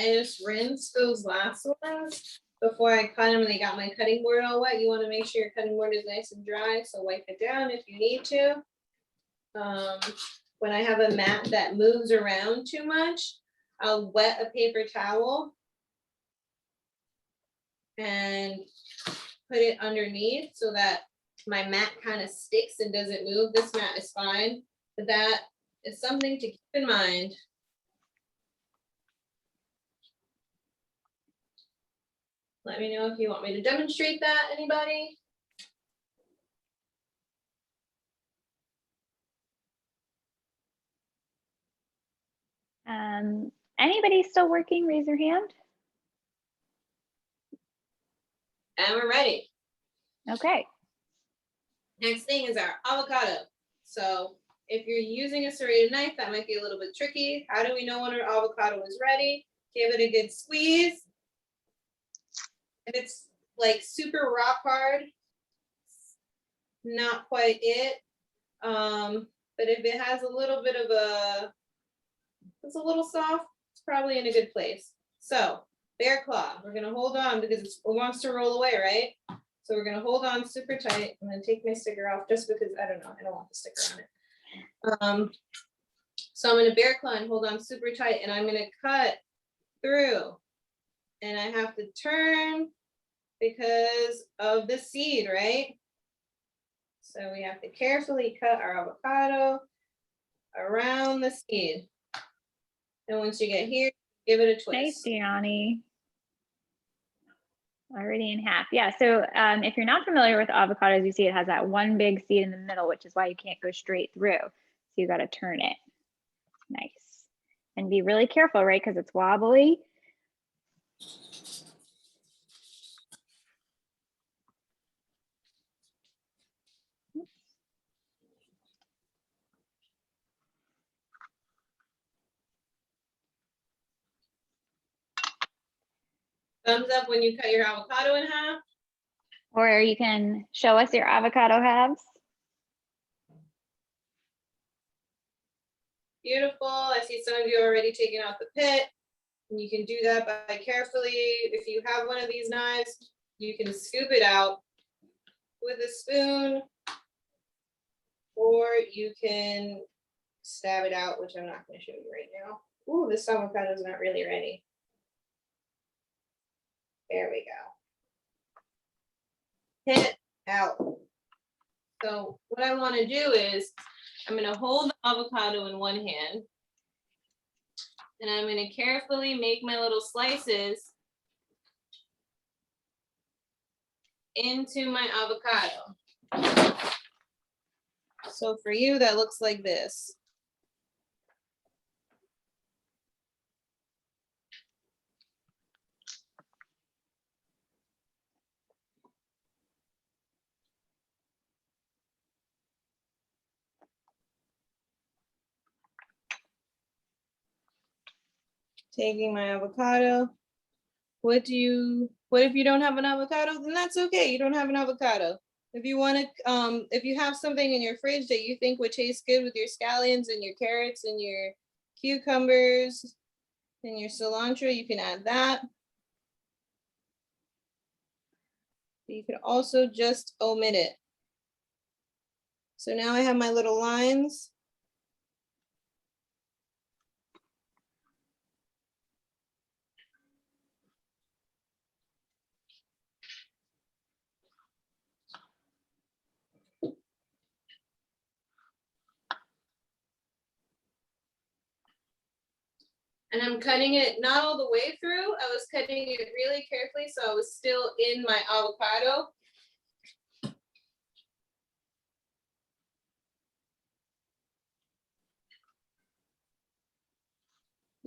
I just rinsed those last ones before I cut them and they got my cutting board all wet. You want to make sure your cutting board is nice and dry, so wipe it down if you need to. When I have a mat that moves around too much, I'll wet a paper towel and put it underneath so that my mat kind of sticks and doesn't move. This mat is fine, but that is something to keep in mind. Let me know if you want me to demonstrate that, anybody? Anybody still working? Raise your hand. And we're ready. Okay. Next thing is our avocado. So if you're using a serrated knife, that might be a little bit tricky. How do we know when our avocado is ready? Give it a good squeeze. If it's like super rock hard, not quite it. But if it has a little bit of it's a little soft, it's probably in a good place. So bear claw, we're gonna hold on because it wants to roll away, right? So we're gonna hold on super tight. I'm gonna take my sticker off just because I don't want the sticker on it. So I'm gonna bear claw and hold on super tight and I'm gonna cut through. And I have to turn because of the seed, right? So we have to carefully cut our avocado around the seed. And once you get here, give it a twist. Nice, Gianni. Already in half. Yeah, so if you're not familiar with avocados, you see it has that one big seed in the middle, which is why you can't go straight through. So you got to turn it. Nice. And be really careful, right? Because it's wobbly. Thumbs up when you cut your avocado in half. Or you can show us your avocado halves. Beautiful. I see some of you already taking out the pit. And you can do that by carefully, if you have one of these knives, you can scoop it out with a spoon, or you can stab it out, which I'm not going to show you right now. Ooh, this avocado is not really ready. There we go. Hit out. So what I want to do is I'm going to hold the avocado in one hand and I'm going to carefully make my little slices into my avocado. So for you, that looks like this. Taking my avocado. What if you don't have an avocado? Then that's okay. You don't have an avocado. If you want to, if you have something in your fridge that you think would taste good with your scallions and your carrots and your cucumbers and your cilantro, you can add that. You could also just omit it. So now I have my little lines. And I'm cutting it not all the way through. I was cutting it really carefully so I was still in my avocado.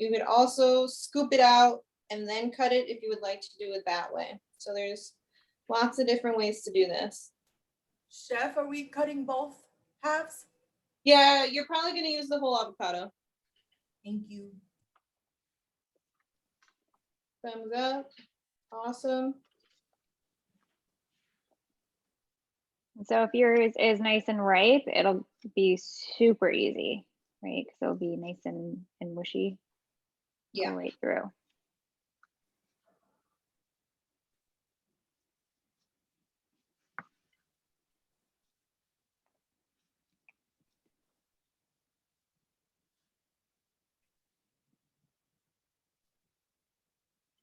You could also scoop it out and then cut it if you would like to do it that way. So there's lots of different ways to do this. Chef, are we cutting both halves? Yeah, you're probably gonna use the whole avocado. Thank you. Thumbs up. Awesome. So if yours is nice and ripe, it'll be super easy, right? Because it'll be nice and mushy the Yeah. way through.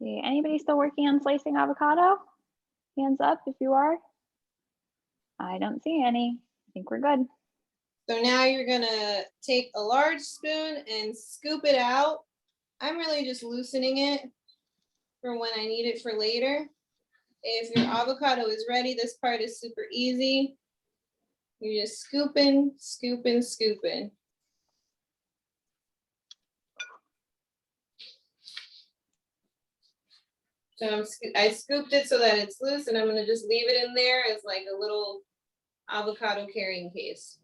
Okay, anybody still working on slicing avocado? Hands up if you are. I don't see any. I think we're good. So now you're gonna take a large spoon and scoop it out. I'm really just loosening it for when I need it for later. If your avocado is ready, this part is super easy. You're just scooping, scooping, scooping. So I scooped it so that it's loose, and I'm gonna just leave it in there as like a little avocado carrying case.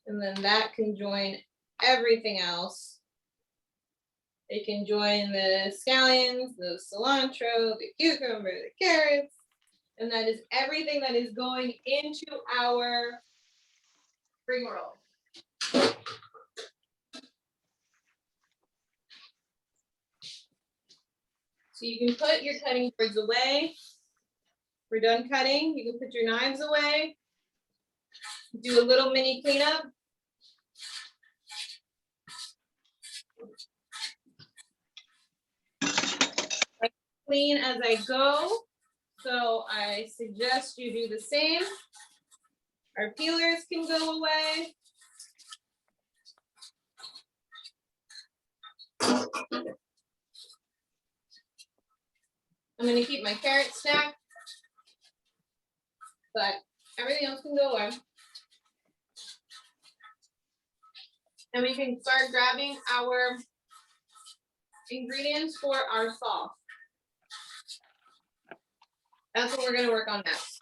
And then that can join everything else. It can join the scallions, the cilantro, the cucumber, the carrots, and that is everything that is going into our spring roll. So you can put your cutting boards away. We're done cutting. You can put your knives away. Do a little mini cleanup. I clean as I go, so I suggest you do the same. Our peelers can go away. I'm gonna keep my carrot stacked, but everything else can go away. And we can start grabbing our ingredients for our sauce. That's what we're gonna work on next.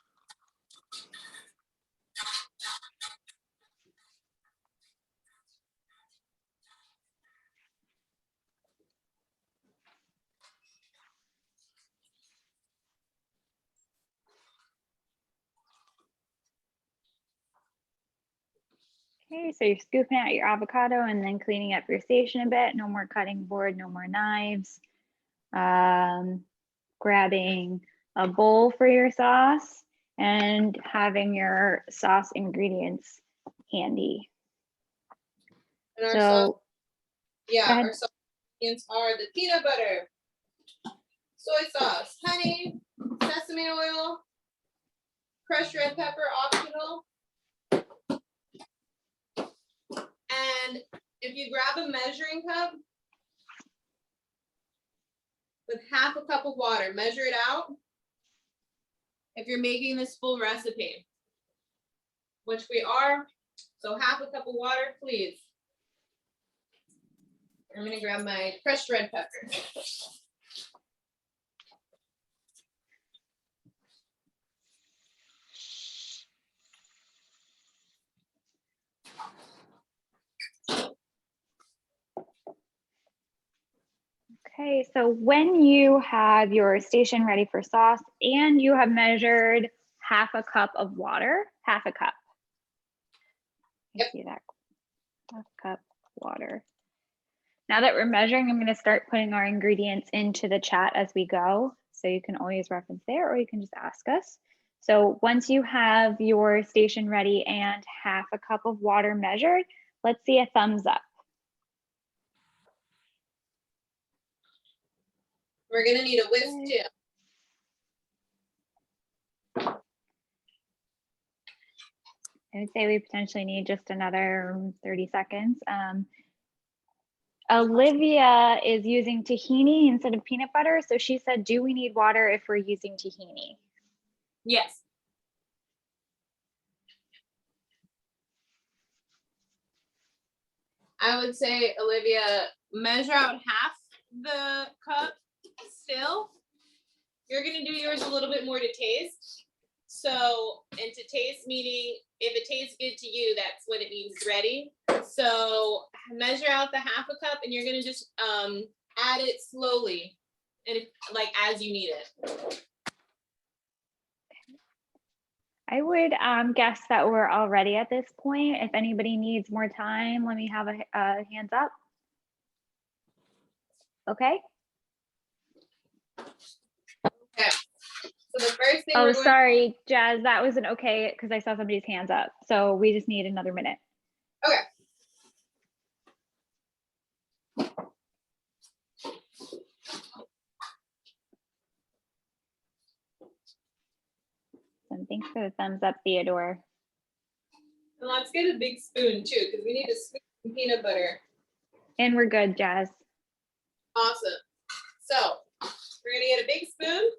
Okay, so you're scooping out your avocado and then cleaning up your station a bit. No more cutting board, no more knives. Grabbing a bowl for your sauce and having your sauce ingredients handy. And our So, sauce, go ahead. our sauce ingredients are the peanut butter, soy sauce, honey, sesame oil, crushed red pepper, optional. And if you grab a measuring cup with half a cup of water, measure it out if you're making this full recipe, which we are. So half a cup of water, please. I'm gonna grab my crushed red pepper. Okay, so when you have your station ready for sauce and you have measured half a cup of water, half a cup. I see that, half cup water. Now that we're measuring, I'm going to start putting our ingredients into the chat as we go. So you can always reference there, or you can just ask us. So once you have your station ready and half a cup of water measured, let's see a thumbs up. We're gonna need a whisk too. I would say we potentially need just another 30 seconds. Olivia is using tahini instead of peanut butter. So she said, do we need water if we're using tahini? Yes. I would say, Olivia, measure out half the cup still. You're gonna do yours a little bit more to taste. So, and to taste meaning if it tastes good to you, that's what it means it's ready. So measure out the half a cup and you're gonna just add it slowly and like as you need it. I would guess that we're already at this point. If anybody needs more time, let me have a hands up. Okay. Okay. So the first thing. Oh, sorry, Jazz, that was an okay because I saw somebody's hands up. So we just need another minute. Okay. And thanks for the thumbs up, Theodore. And let's get a big spoon too, because we need to scoop some peanut butter. And we're good, Jazz. Awesome. So we're gonna get a big spoon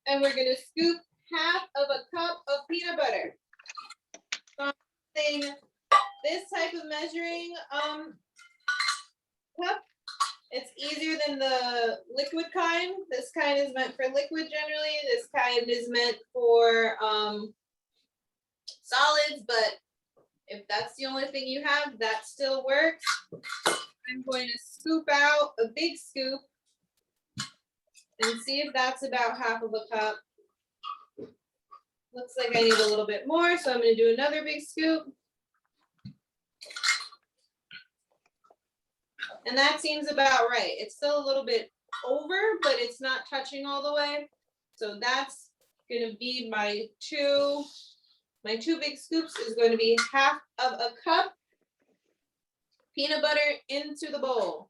and we're gonna scoop half of a cup of peanut butter. Something this type of measuring cup. It's easier than the liquid kind. This kind is meant for liquid generally. This kind is meant for solids, but if that's the only thing you have, that still works. I'm going to scoop out a big scoop and see if that's about half of a cup. Looks like I need a little bit more, so I'm going to do another big scoop. And that seems about right. It's still a little bit over, but it's not touching all the way. So that's going to be my two big scoops is going to be half of a cup peanut butter into the bowl.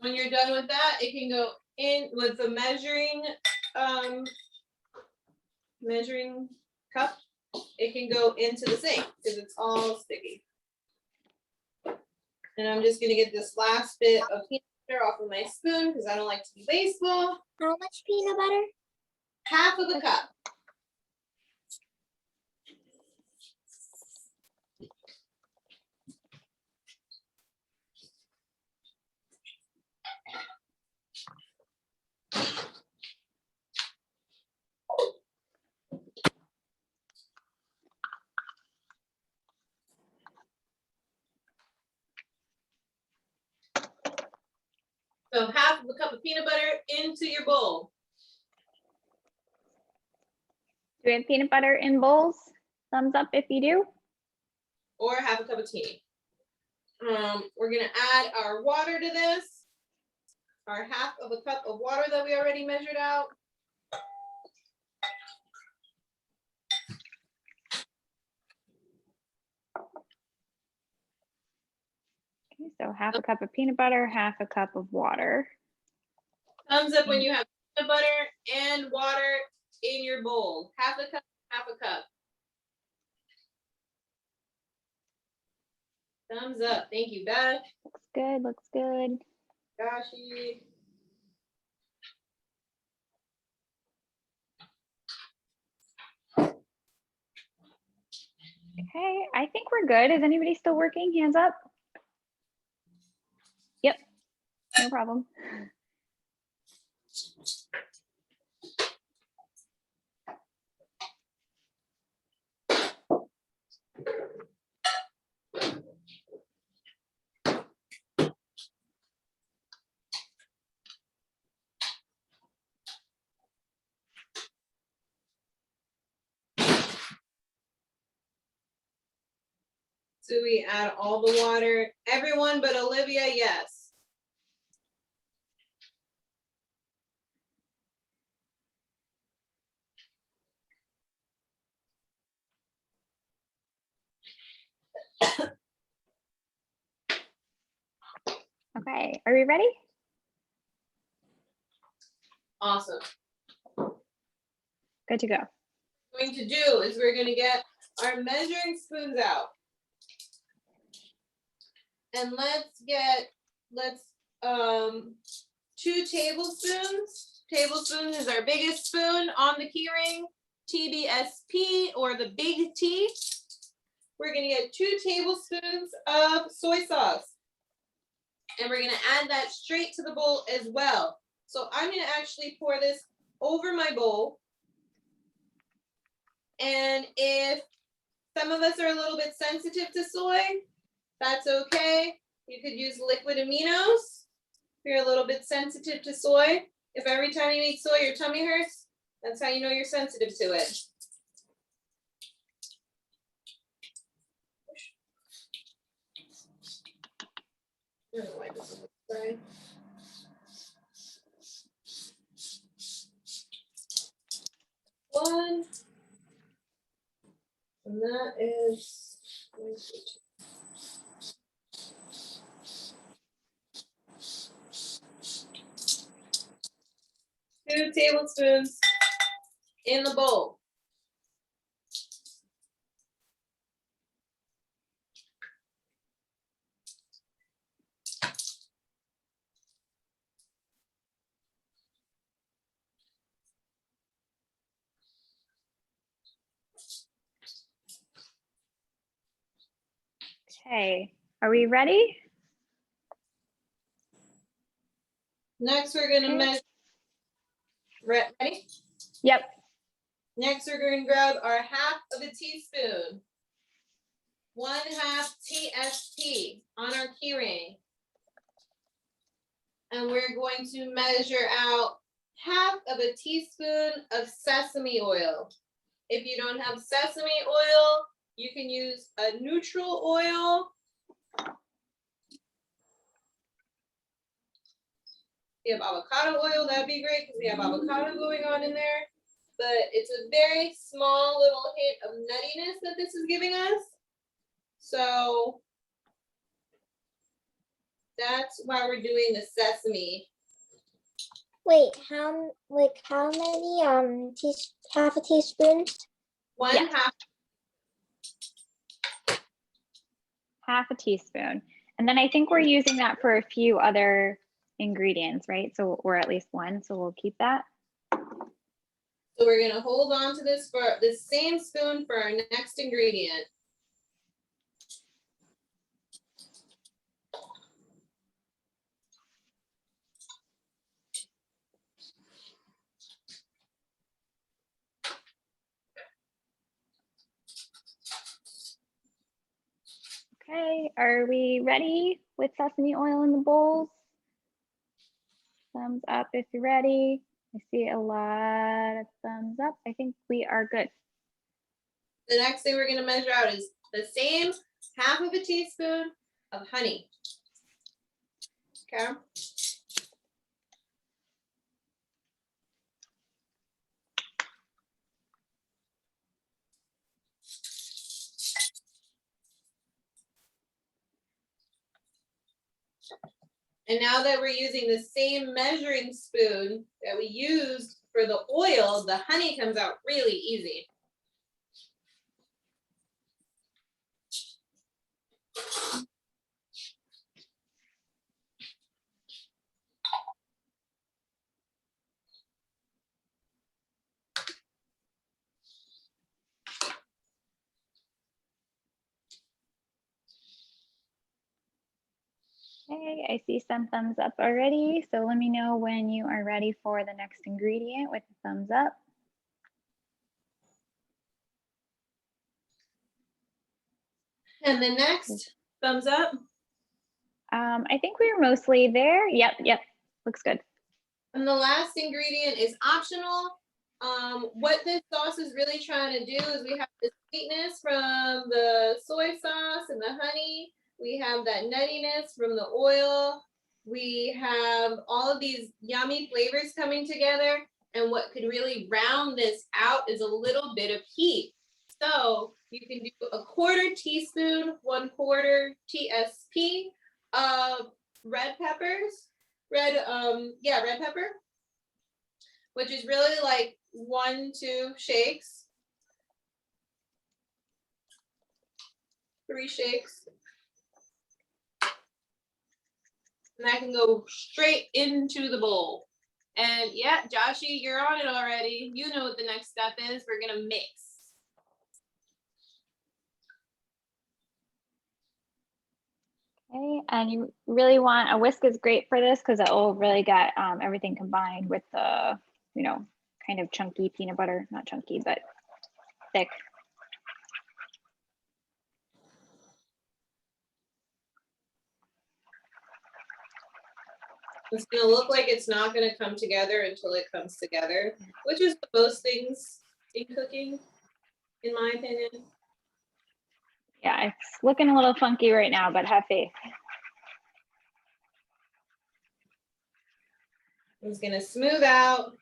When you're done with that, it can go in with the measuring cup. It can go into the sink because it's all sticky. And I'm just gonna get this last bit of peanut butter off of my spoon because I don't like to be wasteful. How much peanut butter? Half of a cup. So half of a cup of peanut butter into your bowl. Do we have peanut butter in bowls? Thumbs up if you do. Or half a cup of tea. We're gonna add our water to this. Our half of a cup of water that we already measured out. Okay, so half a cup of peanut butter, half a cup of water. Thumbs up when you have peanut butter and water in your bowl. Half a cup, half a cup. Thumbs up. Thank you, Beth. Looks good, looks good. Gashi. Okay, I think we're good. Is anybody still working? Hands up. Yep, no problem. So we add all the water. Everyone but Olivia, yes. Okay, are we ready? Awesome. Good to go. What we're going to do is we're going to get our measuring spoons out. And let's 2 tablespoons. Tablespoon is our biggest spoon on the key ring, TBSP or the big T. We're gonna get 2 tablespoons of soy sauce. And we're gonna add that straight to the bowl as well. So I'm gonna actually pour this over my bowl. And if some of us are a little bit sensitive to soy, that's okay. You could use liquid aminos if you're a little bit sensitive to soy. If every time you eat soy your tummy hurts, that's how you know you're sensitive to it. I don't know why this is right. One. And that is 2 tablespoons in the bowl. Okay, are we ready? Next, we're gonna measure. Ready? Yep. Next, we're going to grab our 1/2 of a teaspoon. 1/2 TSP on our key ring. And we're going to measure out 1/2 of a teaspoon of sesame oil. If you don't have sesame oil, you can use a neutral oil. If you have avocado oil, that'd be great because we have avocado going on in there. But it's a very small little hint of nuttiness that this is giving us. So that's why we're doing the sesame. Wait, how many 1/2 teaspoons? 1/2. 1/2 a teaspoon. And then I think we're using that for a few other ingredients, right? So, or at least one, so we'll keep that. So we're gonna hold on to this for the same spoon for our next ingredient. Okay, are we ready with sesame oil in the bowls? Thumbs up if you're ready. I see a lot of thumbs up. I think we are good. The next thing we're gonna measure out is the same 1/2 of a teaspoon of honey. Okay. And now that we're using the same measuring spoon that we used for the oil, the honey comes out really easy. Okay, I see some thumbs up already. So let me know when you are ready for the next ingredient with the thumbs up. And the next, thumbs up. I think we're mostly there. Yep, looks good. And the last ingredient is optional. What this sauce is really trying to do is we have the sweetness from the soy sauce and the honey. We have that nuttiness from the oil. We have all of these yummy flavors coming together. And what could really round this out is a little bit of heat. So You can do a 1/4 teaspoon, 1/4 TSP of red peppers. Red pepper, which is really like 1-2 shakes. 3 shakes. And that can go straight into the bowl. And yeah, Joshy, you're on it already. You know what the next step is. We're gonna mix. Okay, and you really want a whisk is great for this because it will really get everything combined with the, you know, kind of chunky peanut butter, not chunky, but thick. It's gonna look like it's not gonna come together until it comes together, which is most things in cooking, in my opinion. Yeah, it's looking a little funky right now, but have faith. It's gonna smooth out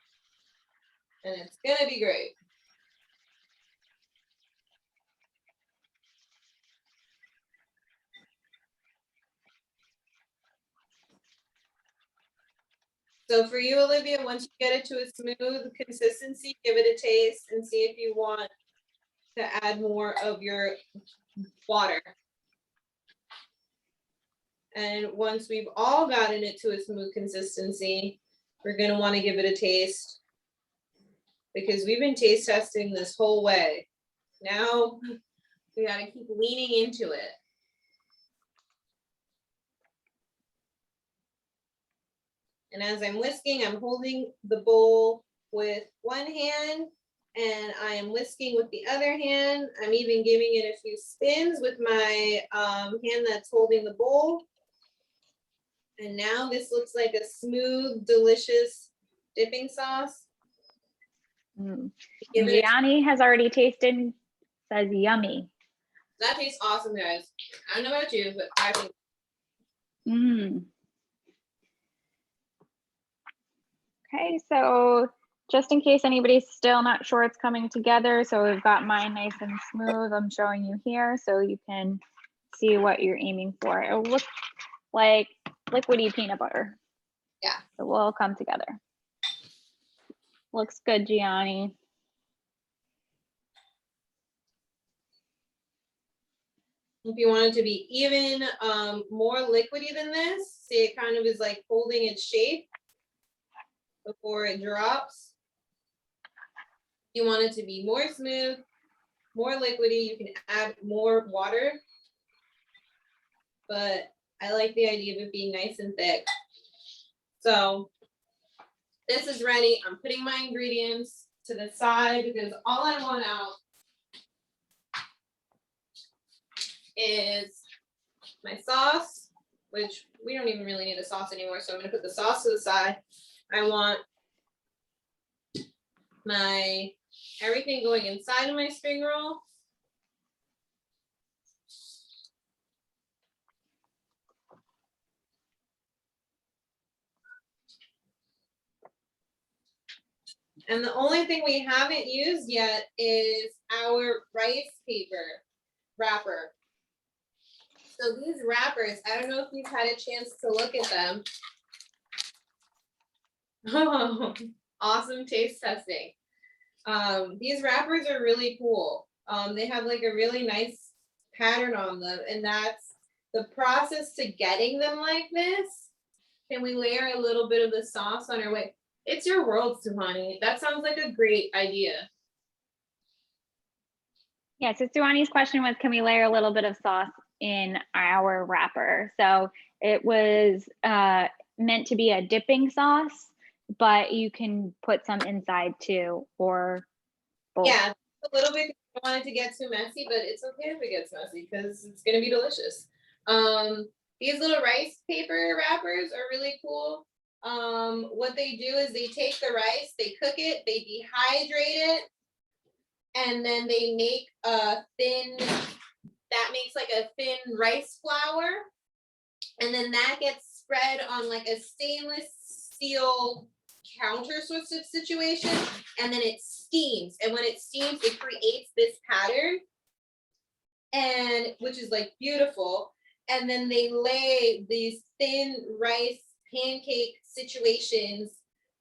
and it's gonna be great. So for you, Olivia, once you get it to a smooth consistency, give it a taste and see if you want to add more of your water. And once we've all gotten it to a smooth consistency, we're gonna want to give it a taste because we've been taste testing this whole way. Now we gotta keep leaning into it. And as I'm whisking, I'm holding the bowl with one hand and I am whisking with the other hand. I'm even giving it a few spins with my hand that's holding the bowl. And now this looks like a smooth, delicious dipping sauce. Gianni has already tasted, says yummy. That tastes awesome, guys. I don't know about you, but I think. Okay, so just in case anybody's still not sure it's coming together, so we've got mine nice and smooth. I'm showing you here so you can see what you're aiming for. It will look like liquidy peanut butter. Yeah. It will all come together. Looks good, Gianni. If you want it to be even more liquidy than this, see it kind of is like holding its shape before it drops. You want it to be more smooth, more liquidy. You can add more water, but I like the idea of it being nice and thick. So this is ready. I'm putting my ingredients to the side because all I want out is my sauce, which we don't even really need a sauce anymore. So I'm gonna put the sauce to the side. I want my everything going inside of my spring roll. And the only thing we haven't used yet is our rice paper wrapper. So these wrappers, I don't know if you've had a chance to look at them. Oh, awesome taste testing. These wrappers are really cool. They have like a really nice pattern on them, and that's the process to getting them like this. Can we layer a little bit of the sauce on our way? It's your world, Suhani. That sounds like a great idea. Yeah, so Suhani's question was, can we layer a little bit of sauce in our wrapper? So it was meant to be a dipping sauce, but you can put some inside too, or both. Yeah, a little bit. I don't want it to get too messy, but it's okay if it gets messy because it's gonna be delicious. These little rice paper wrappers are really cool. What they do is they take the rice, they cook it, they dehydrate it, and then they make a thin, that makes like a thin rice flour. And then that gets spread on like a stainless steel counter sort of situation. And then it steams. And when it steams, it creates this pattern. and which is like beautiful. And then they lay these thin rice pancake situations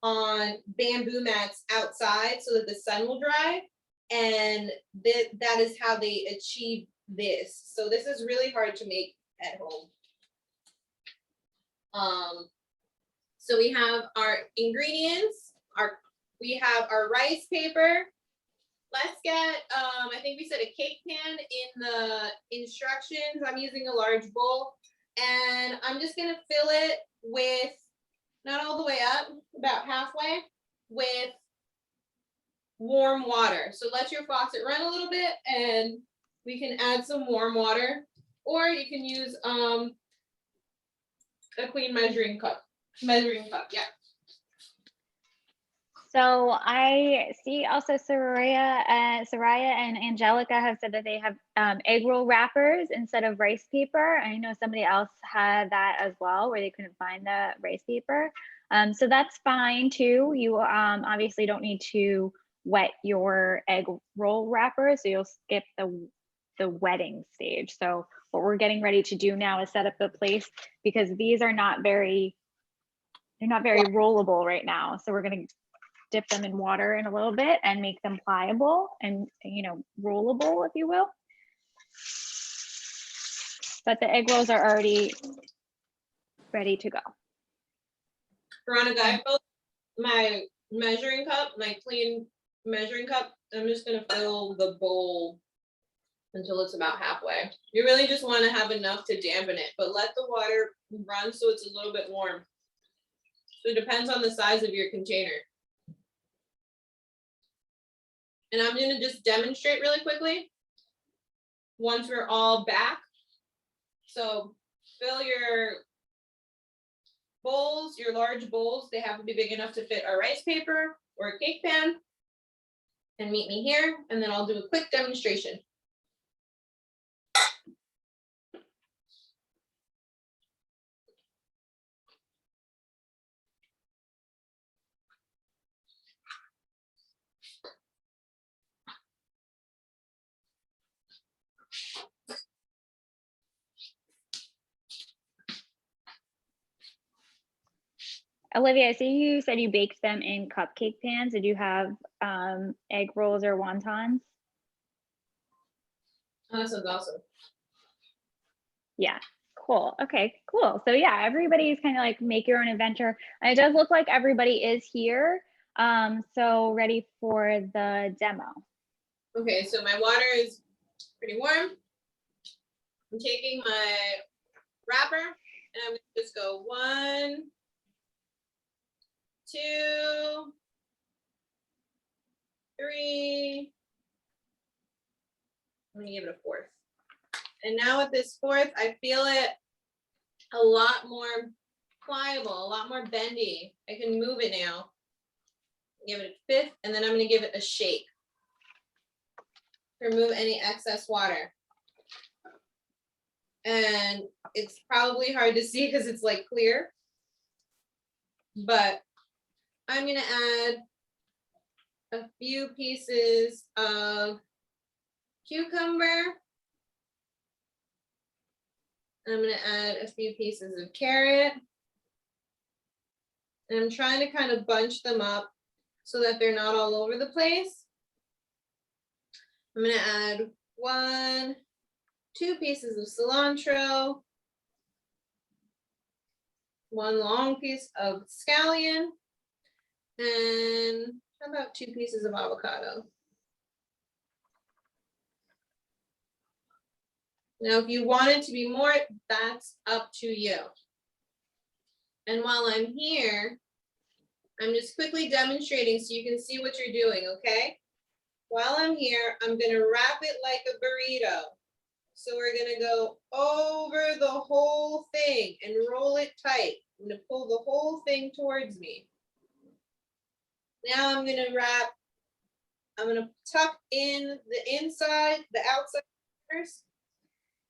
on bamboo mats outside so that the sun will dry. And that is how they achieve this. So this is really hard to make at home. So we have our ingredients, we have our rice paper. Let's get, I think we said a cake pan in the instructions. I'm using a large bowl, and I'm just gonna fill it with, not all the way up, about halfway, with warm water. So let your faucet run a little bit, and we can add some warm water, or you can use a clean measuring cup. Yeah. So I see also Soraya and Angelica have said that they have egg roll wrappers instead of rice paper. I know somebody else had that as well, where they couldn't find the rice paper. So that's fine too. You obviously don't need to wet your egg roll wrapper, so you'll skip the wetting stage. So what we're getting ready to do now is set up the place, because these are not very, they're not very rollable right now. So we're going to dip them in water in a little bit and make them pliable and, you know, rollable, if you will. But the egg rolls are already ready to go. Veronica, I filled my measuring cup, my clean measuring cup. I'm just gonna fill the bowl until it's about halfway. You really just want to have enough to dampen it, but let the water run so it's a little bit warm. So it depends on the size of your container. And I'm gonna just demonstrate really quickly once we're all back. So fill your bowls, your large bowls. They have to be big enough to fit a rice paper or a cake pan. And meet me here, and then I'll do a quick demonstration. Olivia, I see you said you baked them in cupcake pans. Did you have egg rolls or wontons? Oh, that sounds awesome. Yeah, cool. Okay, cool. So yeah, everybody's kind of like make your own adventure. And it does look like everybody is here. So ready for the demo. Okay, so my water is pretty warm. I'm taking my wrapper, and I'm gonna just go 1, 2, 3. I'm gonna give it a 4th. And now with this 4th, I feel it a lot more pliable, a lot more bendy. I can move it now. Give it a 5th, and then I'm gonna give it a shake. Remove any excess water. And it's probably hard to see because it's like clear, but I'm gonna add a few pieces of cucumber. I'm gonna add a few pieces of carrot. And I'm trying to kind of bunch them up so that they're not all over the place. I'm gonna add 1, 2 pieces of cilantro, 1 long piece of scallion, and how about 2 pieces of avocado? Now, if you want it to be more, that's up to you. And while I'm here, I'm just quickly demonstrating so you can see what you're doing, okay? While I'm here, I'm gonna wrap it like a burrito. So we're gonna go over the whole thing and roll it tight. I'm gonna pull the whole thing towards me. Now I'm gonna tuck in the inside, the outside first,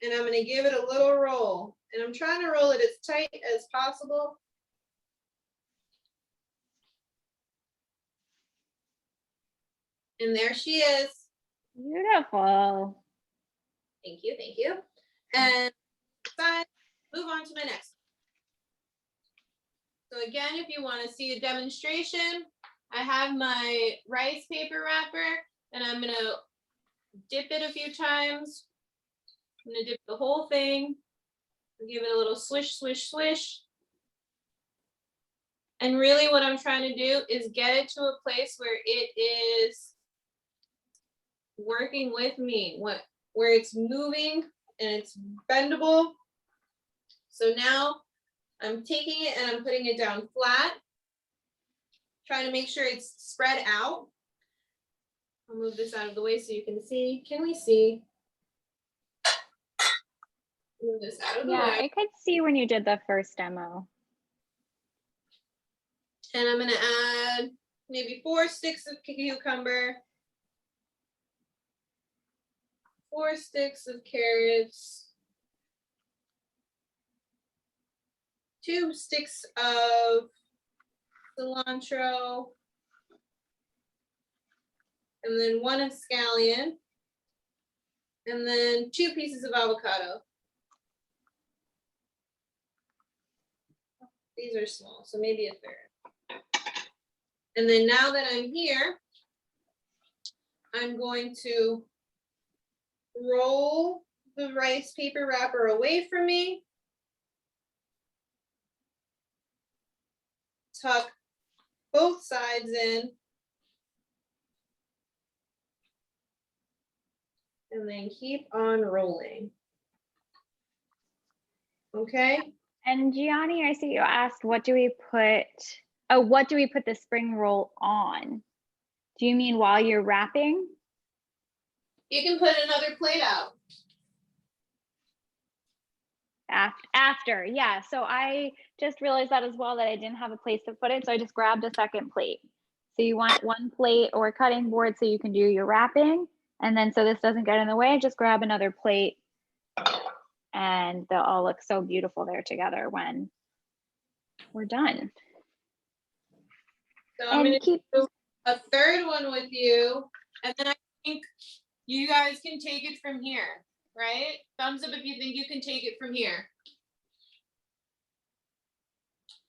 and I'm gonna give it a little roll. And I'm trying to roll it as tight as possible. And there she is. Beautiful. Thank you, thank you. And move on to my next. So again, if you want to see a demonstration, I have my rice paper wrapper and I'm gonna dip it a few times. I'm gonna dip the whole thing, give it a little swish, swish, swish. And really what I'm trying to do is get it to a place where it is working with me, where it's moving and it's bendable. So now I'm taking it and I'm putting it down flat, trying to make sure it's spread out. I'll move this out of the way so you can see. Can we see? Move this out of the Yeah, way. I could see when you did the first demo. And I'm gonna add maybe 4 sticks of cucumber, 4 sticks of carrots, 2 sticks of cilantro, and then 1 of scallion, and then 2 pieces of avocado. These are small, so maybe a third. And then now that I'm here, I'm going to roll the rice paper wrapper away from me, tuck both sides in, and then keep on rolling. Okay? And Gianni, I see you asked, what do we put the spring roll on? Do you mean while you're wrapping? You can put another plate out. After, yeah. So I just realized that as well, that I didn't have a place to put it. So I just grabbed a second plate. So you want one plate or cutting board so you can do your wrapping. And then so this doesn't get in the way, just grab another plate and they'll all look so beautiful there together when we're done. So I'm And gonna keep do a third one with you, and then I think you guys can take it from here, right? Thumbs up if you think you can take it from here.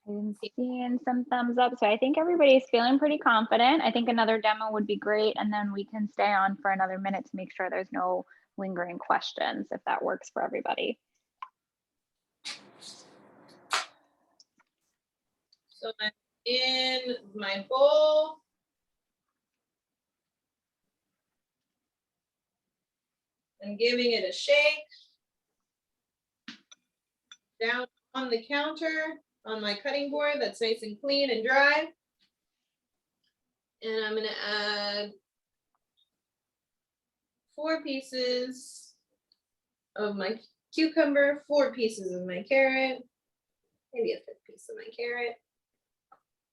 I'm seeing some thumbs up. So I think everybody's feeling pretty confident. I think another demo would be great. And then we can stay on for another minute to make sure there's no lingering questions, if that works for everybody. So I'm in my bowl. I'm giving it a shake. Down on the counter, on my cutting board that's nice and clean and dry. And I'm gonna add 4 pieces of my cucumber, 4 pieces of my carrot, maybe a 5th piece of my carrot.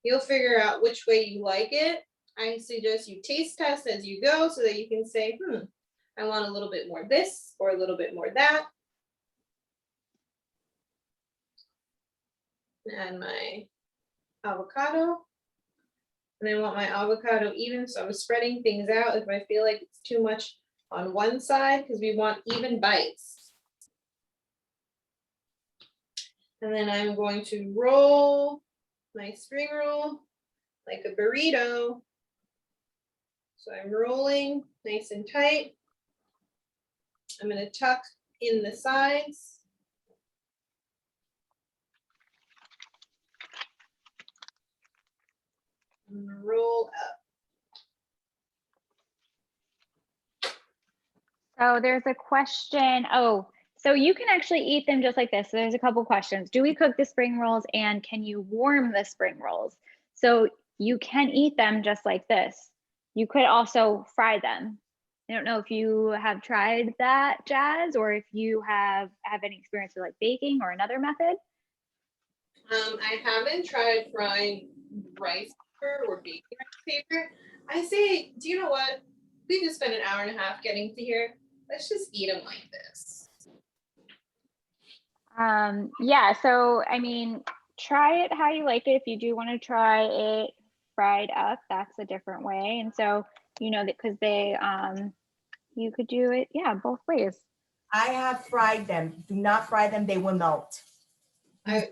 You'll figure out which way you like it. I suggest you taste test as you go so that you can say, I want a little bit more this or a little bit more that. Add my avocado. And I want my avocado even, so I'm spreading things out if I feel like it's too much on one side, because we want even bites. And then I'm going to roll my spring roll like a burrito. So I'm rolling nice and tight. I'm going to tuck in the sides. I'm going to roll up. So there's a question. Oh, so you can actually eat them just like this. So there's a couple questions. Do we cook the spring rolls and can you warm the spring rolls? So you can eat them just like this. You could also fry them. I don't know if you have tried that, Jazz, or if you have any experience with like baking or another method. I haven't tried frying rice paper or baking rice paper. I say, do you know what? We just spent an hour and a half getting to here. Let's just eat them like this. Yeah, so I mean, try it how you like it. If you do want to try it fried up, that's a different way. And so, you know, that because they, you could do it, yeah, both ways. I have fried them. Do not fry them, they will melt. I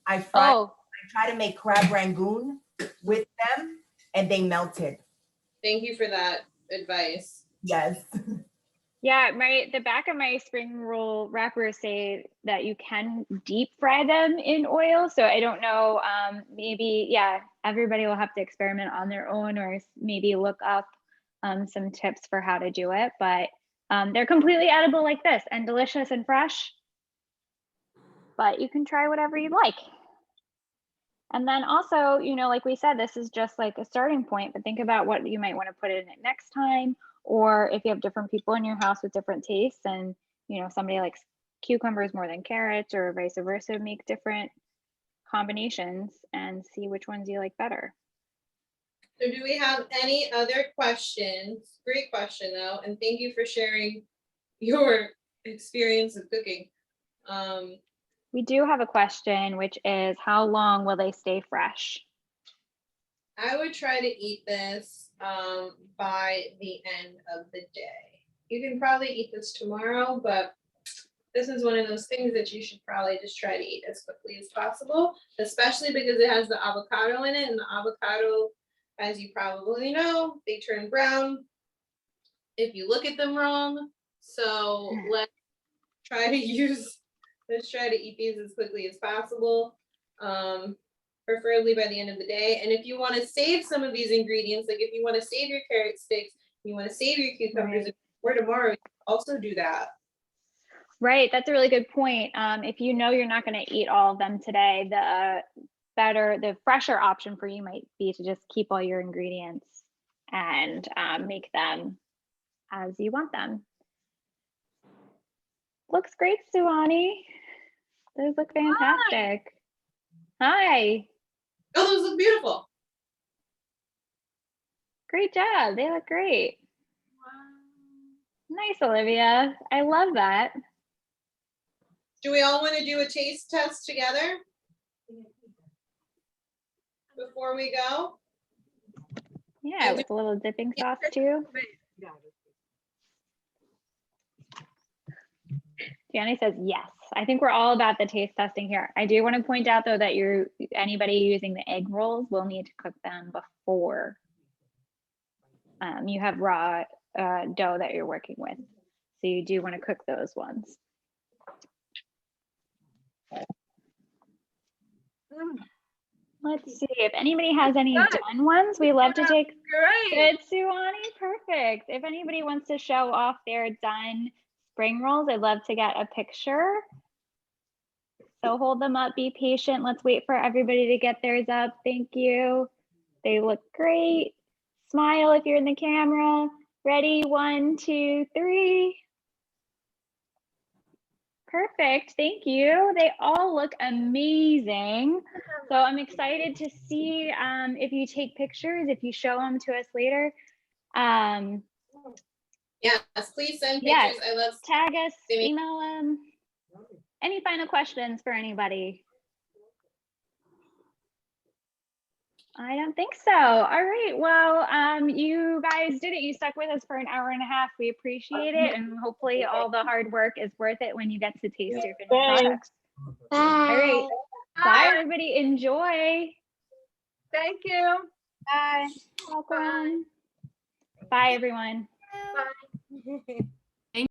I Oh, try to make crab rangoon with them and they melted. thank you for that advice. Yes. yeah, the back of my spring roll wrappers say that you can deep fry them in oil. So I don't know, maybe, yeah, everybody will have to experiment on their own or maybe look up some tips for how to do it. But they're completely edible like this and delicious and fresh. But you can try whatever you like. And then also, you know, like we said, this is just like a starting point, but think about what you might want to put in it next time. Or if you have different people in your house with different tastes and, you know, somebody likes cucumbers more than carrots or vice versa, make different combinations and see which ones you like better. So do we have any other questions? Great question though, and thank you for sharing your experience of cooking. We do have a question, which is how long will they stay fresh? I would try to eat this by the end of the day. You can probably eat this tomorrow, but this is one of those things that you should probably just try to eat as quickly as possible, especially because it has the avocado in it, and the avocado, as you probably know, they turn brown if you look at them wrong. So let's try to eat these as quickly as possible. Preferably by the end of the day. And if you want to save some of these ingredients, like if you want to save your carrot sticks, you want to save your cucumbers for tomorrow, you can also do that. Right, that's a really good point. If you know you're not going to eat all of them today, the fresher option for you might be to just keep all your ingredients and make them as you want them. Looks great, Suwani. Those look fantastic. Hi. Oh, those look beautiful. Great job. They look great. Wow. Nice, Olivia. I love that. Do we all want to do a taste test together before we go? Yeah, with a little dipping sauce too. Gianni says yes. I think we're all about the taste testing here. I do want to point out though that anybody using the egg rolls will need to cook them before you have raw dough that you're working with. So you do want to cook those ones. Let's see if anybody has any done ones. We love to take. Good, Suwani. Perfect. If anybody wants to show off their done spring rolls, I'd love to get a picture. So hold them up, be patient. Let's wait for everybody to get theirs up. Thank you. They look great. Smile if you're in the camera. Ready? 1, 2, 3. Perfect. Thank you. They all look amazing. So I'm excited to see if you take pictures, if you show them to us later. Yes, please send pictures. Yes. I love Tag us, email them. Any final questions for anybody? I don't think so. All right. Well, you guys did it. You stuck with us for an hour and a half. We appreciate it. And hopefully all the hard work is worth it when you get to taste your finished products. All right. Bye, everybody. Enjoy. Thank you. Bye. Welcome. Bye, everyone. Bye.